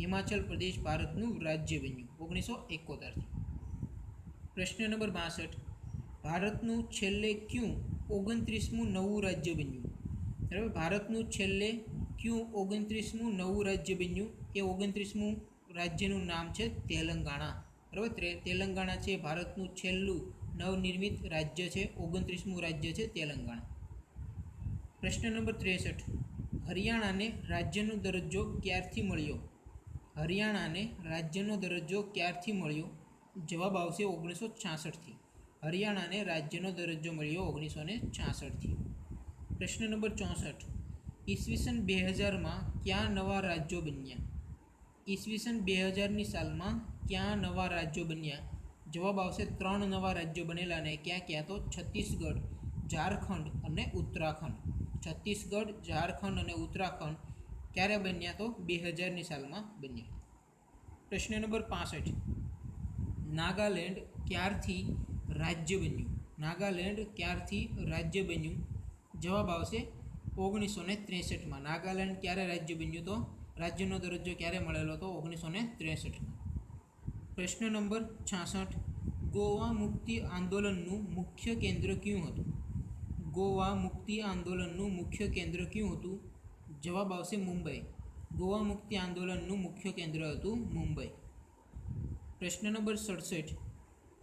હિમાચલ પ્રદેશ ભારતનું રાજ્ય બન્યું, 1971થી. પ્રશ્ન નંબર 62, ભારતનું છેલ્લે ક્યું 29મું નવું રાજ્ય બન્યું? બરાબર, ભારતનું છેલ્લે ક્યું 29મું નવું રાજ્ય બન્યું? એ 29મું રાજ્યનું નામ છે તેલંગાણા. બરાબર, તેલંગાણા છે ભારતનું છેલ્લું નવનિર્મિત રાજ્ય છે, 29મું રાજ્ય છે તેલંગાણા. પ્રશ્ન નંબર 63, હરિયાણાને રાજ્યનો દરજ્જો ક્યારથી મળ્યો? હરિયાણાને રાજ્યનો દરજ્જો ક્યારથી મળ્યો? જવાબ આવશે 1966થી. હરિયાણાને રાજ્યનો દરજ્જો મળ્યો 1966થી. પ્રશ્ન નંબર 64, ઈસવીસન 2000માં ક્યાં નવા રાજ્યો બન્યા? ઈસવીસન 2000ની સાલમાં ક્યાં નવા રાજ્યો બન્યા? જવાબ આવશે 3 નવા રાજ્યો બનેલા, અને ક્યાં તો છત્તીસગઢ, ઝારખંડ અને ઉત્તરાખંડ. છત્તીસગઢ, ઝારખંડ અને ઉત્તરાખંડ ક્યારે બન્યા? તો 2000ની સાલમાં બન્યા. પ્રશ્ન નંબર 65, નાગાલેન્ડ ક્યારથી રાજ્ય બન્યું? નાગાલેન્ડ ક્યારથી રાજ્ય બન્યું? જવાબ આવશે 1963માં. નાગાલેન્ડ ક્યારે રાજ્ય બન્યું? તો રાજ્યનો દરજ્જો ક્યારે મળેલો હતો? 1963માં. પ્રશ્ન નંબર 66, ગોવા મુક્તિ આંદોલનનું મુખ્ય કેન્દ્ર ક્યું હતું? ગોવા મુક્તિ આંદોલનનું મુખ્ય કેન્દ્ર ક્યું હતું? જવાબ આવશે મુંબઈ. ગોવા મુક્તિ આંદોલનનું મુખ્ય કેન્દ્ર હતું મુંબઈ. પ્રશ્ન નંબર 67,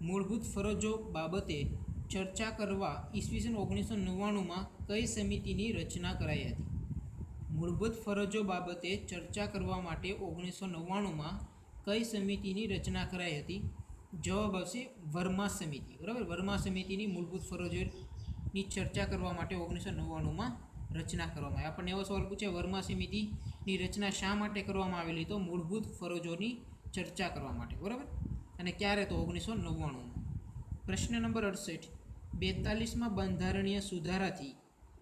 મૂળભૂત ફરજો બાબતે ચર્ચા કરવા ઈસવીસન 1999માં કઈ સમિતિની રચના કરાઈ હતી? મૂળભૂત ફરજો બાબતે ચર્ચા કરવા માટે 1999માં કઈ સમિતિની રચના કરાઈ હતી? જવાબ આવશે વર્મા સમિતિ. બરાબર, વર્મા સમિતિની મૂળભૂત ફરજોની ચર્ચા કરવા માટે 1999માં રચના કરવામાં આવી. આપણને એવો સવાલ પૂછે, વર્મા સમિતિની રચના શા માટે કરવામાં આવેલી? તો મૂળભૂત ફરજોની ચર્ચા કરવા માટે. બરાબર, અને ક્યારે? તો 1999માં. પ્રશ્ન નંબર 68, 42માં બંધારણીય સુધારાથી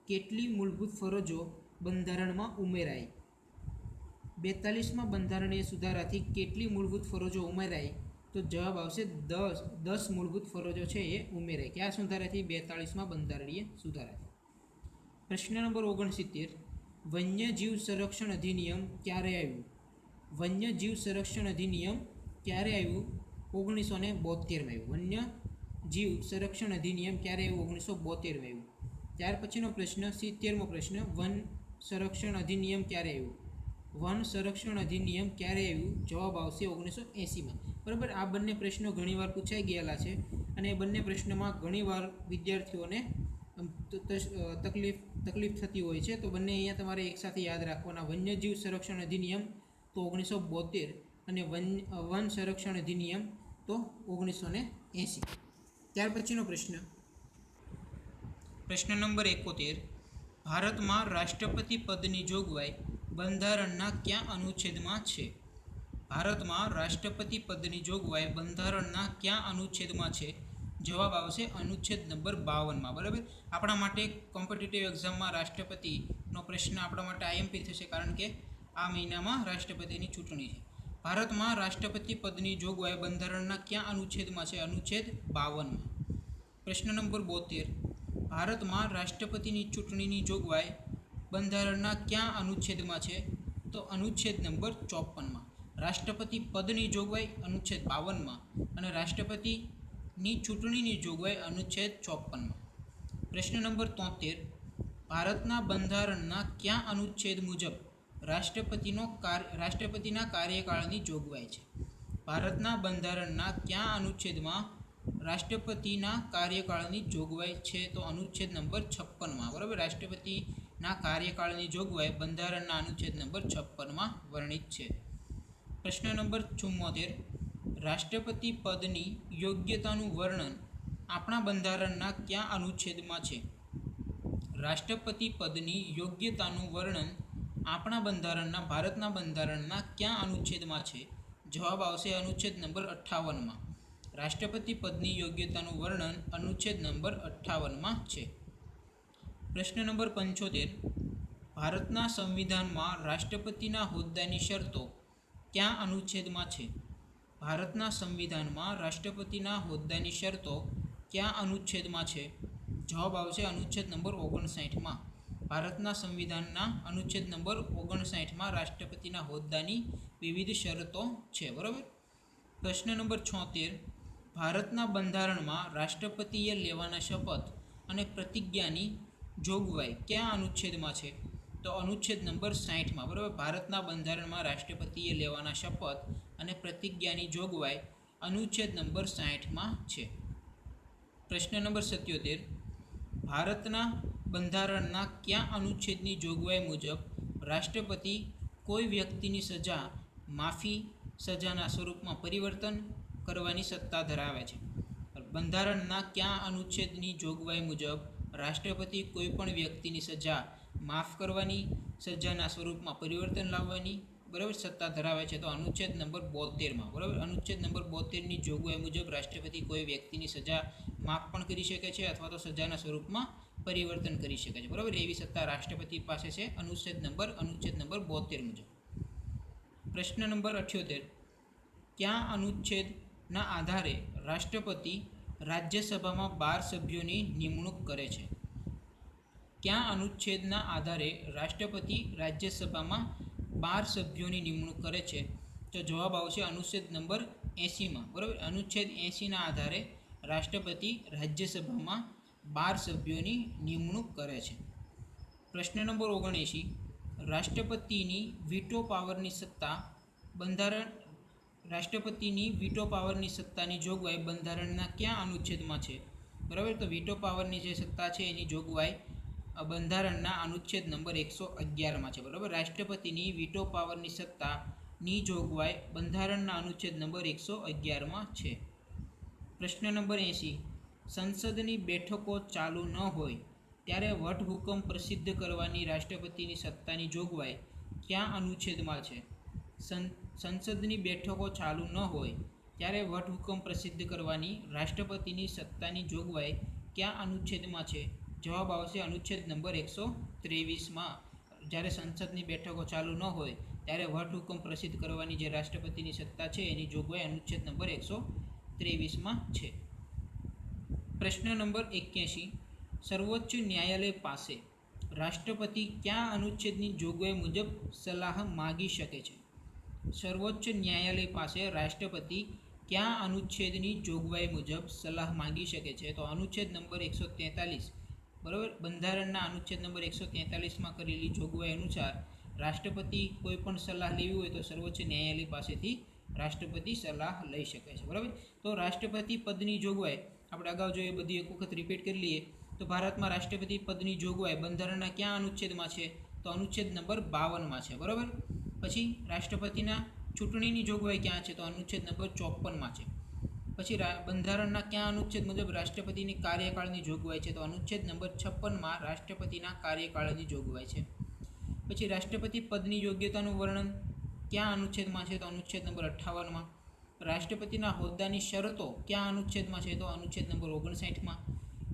કેટલી મૂળભૂત ફરજો બંધારણમાં ઉમેરાઈ? 42માં બંધારણીય સુધારાથી કેટલી મૂળભૂત ફરજો ઉમેરાઈ? તો જવાબ આવશે 10 મૂળભૂત ફરજો છે એ ઉમેરાઈ. કયા સુધારાથી? 42માં બંધારણીય સુધારાથી. પ્રશ્ન નંબર 69, વન્યજીવ સંરક્ષણ અધિનિયમ ક્યારે આવ્યું? વન્યજીવ સંરક્ષણ અધિનિયમ ક્યારે આવ્યું? 1972માં આવ્યું. વન્યજીવ સંરક્ષણ અધિનિયમ ક્યારે આવ્યું? 1972માં આવ્યું. ત્યાર પછીનો પ્રશ્ન 70મો પ્રશ્ન, વન સંરક્ષણ અધિનિયમ ક્યારે આવ્યું? વન સંરક્ષણ અધિનિયમ ક્યારે આવ્યું? જવાબ આવશે 1980માં. બરાબર, આ બંને પ્રશ્નો ઘણીવાર પૂછાઈ ગયેલા છે, અને એ બંને પ્રશ્નોમાં ઘણીવાર વિદ્યાર્થીઓને તકલીફ થતી હોય છે. તો બંને અહીંયા તમારે એકસાથે યાદ રાખવાના. વન્યજીવ સંરક્ષણ અધિનિયમ તો 1972, અને વન સંરક્ષણ અધિનિયમ તો 1980. ત્યાર પછીનો પ્રશ્ન નંબર 71, ભારતમાં રાષ્ટ્રપતિ પદની જોગવાઈ બંધારણના કયા અનુચ્છેદમાં છે? ભારતમાં રાષ્ટ્રપતિ પદની જોગવાઈ બંધારણના કયા અનુચ્છેદમાં છે? જવાબ આવશે અનુચ્છેદ નંબર 52માં. બરાબર, આપણા માટે કોમ્પિટિટિવ એક્ઝામમાં રાષ્ટ્રપતિનો પ્રશ્ન આપણા માટે આઈએમપી થશે, કારણ કે આ મહિનામાં રાષ્ટ્રપતિની ચૂંટણી છે. ભારતમાં રાષ્ટ્રપતિ પદની જોગવાઈ બંધારણના કયા અનુચ્છેદમાં છે? અનુચ્છેદ 52માં. પ્રશ્ન નંબર 72, ભારતમાં રાષ્ટ્રપતિની ચૂંટણીની જોગવાઈ બંધારણના કયા અનુચ્છેદમાં છે? તો અનુચ્છેદ નંબર 54માં. રાષ્ટ્રપતિ પદની જોગવાઈ અનુચ્છેદ 52માં, અને રાષ્ટ્રપતિની ચૂંટણીની જોગવાઈ અનુચ્છેદ 54માં. પ્રશ્ન નંબર 73, ભારતના બંધારણના કયા અનુચ્છેદ મુજબ રાષ્ટ્રપતિના કાર્યકાળની જોગવાઈ છે? ભારતના બંધારણના કયા અનુચ્છેદમાં રાષ્ટ્રપતિના કાર્યકાળની જોગવાઈ છે? તો અનુચ્છેદ નંબર 56માં. બરાબર, રાષ્ટ્રપતિના કાર્યકાળની જોગવાઈ બંધારણના અનુચ્છેદ નંબર 56માં વર્ણિત છે. પ્રશ્ન નંબર 74, રાષ્ટ્રપતિ પદની યોગ્યતાનું વર્ણન આપણા બંધારણના કયા અનુચ્છેદમાં છે? રાષ્ટ્રપતિ પદની યોગ્યતાનું વર્ણન આપણા બંધારણના ભારતના બંધારણના કયા અનુચ્છેદમાં છે? જવાબ આવશે અનુચ્છેદ નંબર 58માં. રાષ્ટ્રપતિ પદની યોગ્યતાનું વર્ણન અનુચ્છેદ નંબર 58માં છે. પ્રશ્ન નંબર 75, ભારતના સંવિધાનમાં રાષ્ટ્રપતિના હોદ્દાની શરતો કયા અનુચ્છેદમાં છે? ભારતના સંવિધાનમાં રાષ્ટ્રપતિના હોદ્દાની શરતો કયા અનુચ્છેદમાં છે? જવાબ આવશે અનુચ્છેદ નંબર 59માં. ભારતના સંવિધાનના અનુચ્છેદ નંબર 59માં રાષ્ટ્રપતિના હોદ્દાની વિવિધ શરતો છે. બરાબર. પ્રશ્ન નંબર 76, ભારતના બંધારણમાં રાષ્ટ્રપતિએ લેવાના શપથ અને પ્રતિજ્ઞાની જોગવાઈ કયા અનુચ્છેદમાં છે? તો અનુચ્છેદ નંબર 60માં. બરાબર. ભારતના બંધારણમાં રાષ્ટ્રપતિએ લેવાના શપથ અને પ્રતિજ્ઞાની જોગવાઈ અનુચ્છેદ નંબર 60માં છે. પ્રશ્ન નંબર 77, ભારતના બંધારણના કયા અનુચ્છેદની જોગવાઈ મુજબ રાષ્ટ્રપતિ કોઈ વ્યક્તિની સજા માફી, સજાના સ્વરૂપમાં પરિવર્તન કરવાની સત્તા ધરાવે છે? બંધારણના કયા અનુચ્છેદની જોગવાઈ મુજબ રાષ્ટ્રપતિ કોઈ પણ વ્યક્તિની સજા માફ કરવાની, સજાના સ્વરૂપમાં પરિવર્તન લાવવાની બરાબર સત્તા ધરાવે છે? તો અનુચ્છેદ નંબર 72માં. બરાબર. અનુચ્છેદ નંબર 72ની જોગવાઈ મુજબ રાષ્ટ્રપતિ કોઈ વ્યક્તિની સજા માફ પણ કરી શકે છે અથવા તો સજાના સ્વરૂપમાં પરિવર્તન કરી શકે છે. બરાબર. એવી સત્તા રાષ્ટ્રપતિ પાસે છે અનુચ્છેદ નંબર 72 મુજબ. પ્રશ્ન નંબર 78, કયા અનુચ્છેદના આધારે રાષ્ટ્રપતિ રાજ્યસભામાં 12 સભ્યોની નિમણૂક કરે છે? કયા અનુચ્છેદના આધારે રાષ્ટ્રપતિ રાજ્યસભામાં 12 સભ્યોની નિમણૂક કરે છે? તો જવાબ આવશે અનુચ્છેદ નંબર 80માં. બરાબર. અનુચ્છેદ 80ના આધારે રાષ્ટ્રપતિ રાજ્યસભામાં 12 સભ્યોની નિમણૂક કરે છે. પ્રશ્ન નંબર 79, રાષ્ટ્રપતિની વીટો પાવરની સત્તા રાષ્ટ્રપતિની વીટો પાવરની સત્તાની જોગવાઈ બંધારણના કયા અનુચ્છેદમાં છે? બરાબર. તો વીટો પાવરની જે સત્તા છે એની જોગવાઈ બંધારણના અનુચ્છેદ નંબર 111માં છે. બરાબર. રાષ્ટ્રપતિની વીટો પાવરની સત્તાની જોગવાઈ બંધારણના અનુચ્છેદ નંબર 111માં છે. પ્રશ્ન નંબર 80, સંસદની બેઠકો ચાલુ ન હોય ત્યારે વટહુકમ પ્રસિદ્ધ કરવાની રાષ્ટ્રપતિની સત્તાની જોગવાઈ કયા અનુચ્છેદમાં છે? સંસદની બેઠકો ચાલુ ન હોય ત્યારે વટહુકમ પ્રસિદ્ધ કરવાની રાષ્ટ્રપતિની સત્તાની જોગવાઈ કયા અનુચ્છેદમાં છે? જવાબ આવશે અનુચ્છેદ નંબર 123માં. જ્યારે સંસદની બેઠકો ચાલુ ન હોય ત્યારે વટહુકમ પ્રસિદ્ધ કરવાની જે રાષ્ટ્રપતિની સત્તા છે એની જોગવાઈ અનુચ્છેદ નંબર 123માં છે. પ્રશ્ન નંબર 81, સર્વોચ્ચ ન્યાયાલય પાસે રાષ્ટ્રપતિ કયા અનુચ્છેદની જોગવાઈ મુજબ સલાહ માગી શકે છે? સર્વોચ્ચ ન્યાયાલય પાસે રાષ્ટ્રપતિ કયા અનુચ્છેદની જોગવાઈ મુજબ સલાહ માગી શકે છે? તો અનુચ્છેદ નંબર 143. બરાબર. બંધારણના અનુચ્છેદ નંબર 143માં કરેલી જોગવાઈ અનુસાર રાષ્ટ્રપતિ કોઈ પણ સલાહ લેવી હોય તો સર્વોચ્ચ ન્યાયાલય પાસેથી રાષ્ટ્રપતિ સલાહ લઈ શકે છે. બરાબર. તો રાષ્ટ્રપતિ પદની જોગવાઈ આપણે અગાઉ જોઈએ બધી એક વખત રિપીટ કરી લઈએ તો ભારતમાં રાષ્ટ્રપતિ પદની જોગવાઈ બંધારણના કયા અનુચ્છેદમાં છે? તો અનુચ્છેદ નંબર 52માં છે. બરાબર. પછી રાષ્ટ્રપતિના ચૂંટણીની જોગવાઈ ક્યાં છે? તો અનુચ્છેદ નંબર 54માં છે. પછી બંધારણના કયા અનુચ્છેદ મુજબ રાષ્ટ્રપતિની કાર્યકાળની જોગવાઈ છે? તો અનુચ્છેદ નંબર 56માં રાષ્ટ્રપતિના કાર્યકાળની જોગવાઈ છે. પછી રાષ્ટ્રપતિ પદની યોગ્યતાનું વર્ણન કયા અનુચ્છેદમાં છે? તો અનુચ્છેદ નંબર 58માં. રાષ્ટ્રપતિના હોદ્દાની શરતો કયા અનુચ્છેદમાં છે? તો અનુચ્છેદ નંબર 59માં.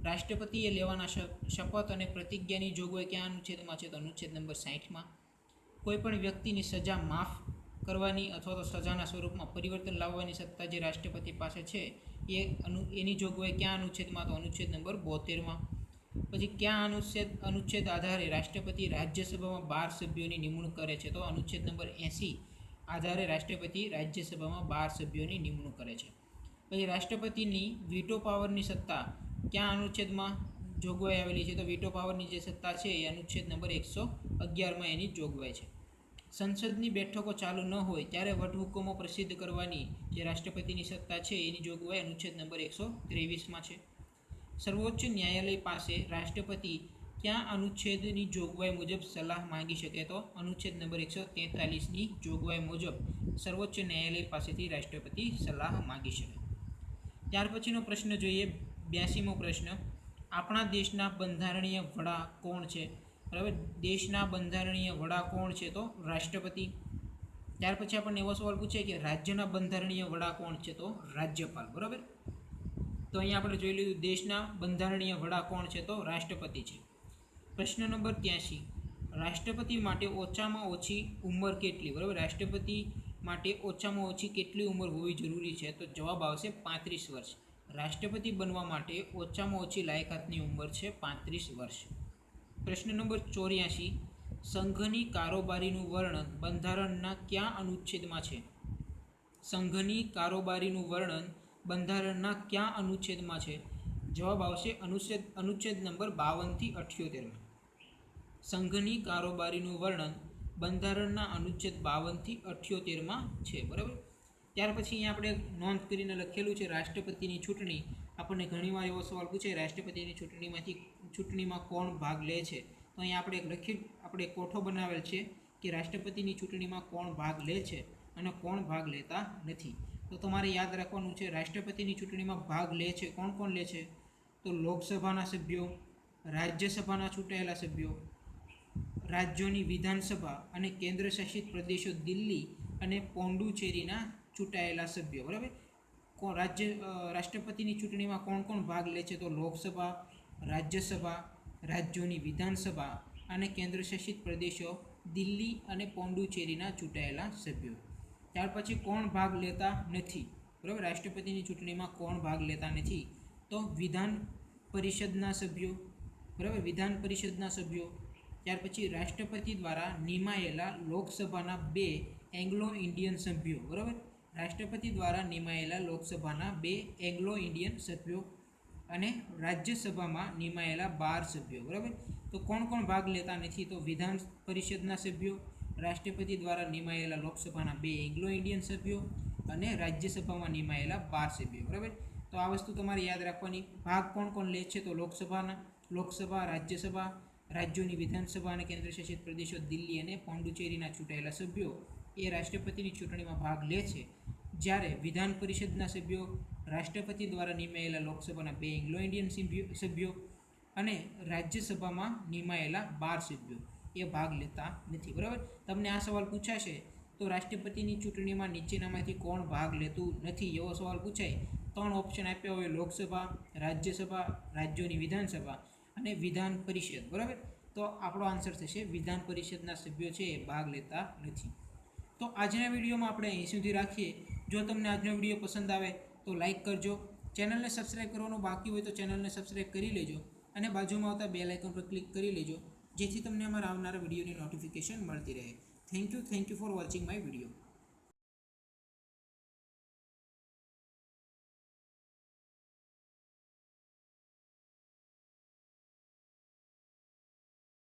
રાષ્ટ્રપતિએ લેવાના શપથ અને પ્રતિજ્ઞાની જોગવાઈ કયા અનુચ્છેદમાં છે? તો અનુચ્છેદ નંબર 60માં. કોઈપણ વ્યક્તિની સજા માફ કરવાની અથવા તો સજાના સ્વરૂપમાં પરિવર્તન લાવવાની સત્તા જે રાષ્ટ્રપતિ પાસે છે એની જોગવાઈ કયા અનુચ્છેદમાં? તો અનુચ્છેદ નંબર 72માં. પછી કયા અનુચ્છેદ આધારે રાષ્ટ્રપતિ રાજ્યસભામાં 12 સભ્યોની નિમણૂક કરે છે? તો અનુચ્છેદ નંબર 80 આધારે રાષ્ટ્રપતિ રાજ્યસભામાં 12 સભ્યોની નિમણૂક કરે છે. પછી રાષ્ટ્રપતિની વીટો પાવરની સત્તા કયા અનુચ્છેદમાં જોગવાઈ આવેલી છે? તો વીટો પાવરની જે સત્તા છે એ અનુચ્છેદ નંબર 111માં એની જોગવાઈ છે. સંસદની બેઠકો ચાલુ ન હોય ત્યારે વટહુકમો પ્રસિદ્ધ કરવાની જે રાષ્ટ્રપતિની સત્તા છે એની જોગવાઈ અનુચ્છેદ નંબર 123માં છે. સર્વોચ્ચ ન્યાયાલય પાસે રાષ્ટ્રપતિ કયા અનુચ્છેદની જોગવાઈ મુજબ સલાહ માંગી શકે? તો અનુચ્છેદ નંબર 143ની જોગવાઈ મુજબ સર્વોચ્ચ ન્યાયાલય પાસેથી રાષ્ટ્રપતિ સલાહ માંગી શકે. ત્યાર પછીનો પ્રશ્ન જોઈએ 82મો પ્રશ્ન, આપણા દેશના બંધારણીય વડા કોણ છે? બરાબર. દેશના બંધારણીય વડા કોણ છે? તો રાષ્ટ્રપતિ. ત્યાર પછી આપણને એવો સવાલ પૂછે કે રાજ્યના બંધારણીય વડા કોણ છે? તો રાજ્યપાલ. બરાબર. તો અહીંયા આપણે જોઈ લીધું દેશના બંધારણીય વડા કોણ છે? તો રાષ્ટ્રપતિ છે. પ્રશ્ન નંબર 83, રાષ્ટ્રપતિ માટે ઓછામાં ઓછી ઉંમર કેટલી? બરાબર. રાષ્ટ્રપતિ માટે ઓછામાં ઓછી કેટલી ઉંમર હોવી જરૂરી છે? તો જવાબ આવશે 35 વર્ષ. રાષ્ટ્રપતિ બનવા માટે ઓછામાં ઓછી લાયકાતની ઉંમર છે 35 વર્ષ. પ્રશ્ન નંબર 84. સંઘની કારોબારીનું વર્ણન બંધારણના કયા અનુચ્છેદમાં છે? સંઘની કારોબારીનું વર્ણન બંધારણના કયા અનુચ્છેદમાં છે? જવાબ આવશે અનુચ્છેદ નંબર 52 થી 78માં. સંઘની કારોબારીનું વર્ણન બંધારણના અનુચ્છેદ 52 થી 78માં છે. બરાબર. ત્યાર પછી અહીંયા આપણે નોંધ કરીને લખેલું છે રાષ્ટ્રપતિની ચૂંટણી. આપણને ઘણીવાર એવો સવાલ પૂછે રાષ્ટ્રપતિની ચૂંટણીમાં કોણ ભાગ લે છે? તો અહીંયા આપણે કોઠો બનાવેલ છે કે રાષ્ટ્રપતિની ચૂંટણીમાં કોણ ભાગ લે છે અને કોણ ભાગ લેતા નથી. તો તમારે યાદ રાખવાનું છે રાષ્ટ્રપતિની ચૂંટણીમાં ભાગ લે છે કોણ લે છે? તો લોકસભાના સભ્યો, રાજ્યસભાના ચૂંટાયેલા સભ્યો, રાજ્યોની વિધાનસભા અને કેન્દ્રશાસિત પ્રદેશો દિલ્હી અને પોંડુચેરીના ચૂંટાયેલા સભ્યો. બરાબર. રાષ્ટ્રપતિની ચૂંટણીમાં કોણ ભાગ લે છે? તો લોકસભા, રાજ્યસભા, રાજ્યોની વિધાનસભા અને કેન્દ્રશાસિત પ્રદેશો દિલ્હી અને પોંડુચેરીના ચૂંટાયેલા સભ્યો. ત્યાર પછી કોણ ભાગ લેતા નથી? બરાબર. રાષ્ટ્રપતિની ચૂંટણીમાં કોણ ભાગ લેતા નથી? તો વિધાન પરિષદના સભ્યો. બરાબર. વિધાન પરિષદના સભ્યો. ત્યાર પછી રાષ્ટ્રપતિ દ્વારા નિમાયેલા લોકસભાના 2 એંગ્લો ઇન્ડિયન સભ્યો. બરાબર. રાષ્ટ્રપતિ દ્વારા નિમાયેલા લોકસભાના 2 એંગ્લો ઇન્ડિયન સભ્યો અને રાજ્યસભામાં નિમાયેલા 12 સભ્યો. બરાબર. તો કોણ ભાગ લેતા નથી? તો વિધાન પરિષદના સભ્યો, રાષ્ટ્રપતિ દ્વારા નિમાયેલા લોકસભાના 2 એંગ્લો ઇન્ડિયન સભ્યો અને રાજ્યસભામાં નિમાયેલા 12 સભ્યો. બરાબર. તો આ વસ્તુ તમારે યાદ રાખવાની. ભાગ કોણ લે છે? તો લોકસભા, રાજ્યસભા, રાજ્યોની વિધાનસભા અને કેન્દ્રશાસિત પ્રદેશો દિલ્હી અને પોંડુચેરીના ચૂંટાયેલા સભ્યો એ રાષ્ટ્રપતિની ચૂંટણીમાં ભાગ લે છે. જ્યારે વિધાન પરિષદના સભ્યો, રાષ્ટ્રપતિ દ્વારા નિમાયેલા લોકસભાના 2 એંગ્લો ઇન્ડિયન સભ્યો અને રાજ્યસભામાં નિમાયેલા 12 સભ્યો એ ભાગ લેતા નથી. બરાબર. તમને આ સવાલ પૂછાશે તો રાષ્ટ્રપતિની ચૂંટણીમાં નીચેનામાંથી કોણ ભાગ લેતું નથી એવો સવાલ પૂછાય. 3 ઓપ્શન આપ્યા હોય: લોકસભા, રાજ્યસભા, રાજ્યોની વિધાનસભા અને વિધાન પરિષદ. બરાબર. તો આપણો આન્સર થશે વિધાન પરિષદના સભ્યો છે એ ભાગ લેતા નથી. તો આજના વિડીયોમાં આપણે અહીં સુધી રાખીએ. જો તમને આજનો વિડીયો પસંદ આવે તો લાઈક કરજો. ચેનલને સબસ્ક્રાઈબ કરવાનું બાકી હોય તો ચેનલને સબસ્ક્રાઈબ કરી લેજો અને બાજુમાં આવતા બેલ આઇકન પર ક્લિક કરી લેજો જેથી તમને અમારા આવનારા વિડીયોની નોટિફિકેશન મળતી રહે. Thank you for watching my video.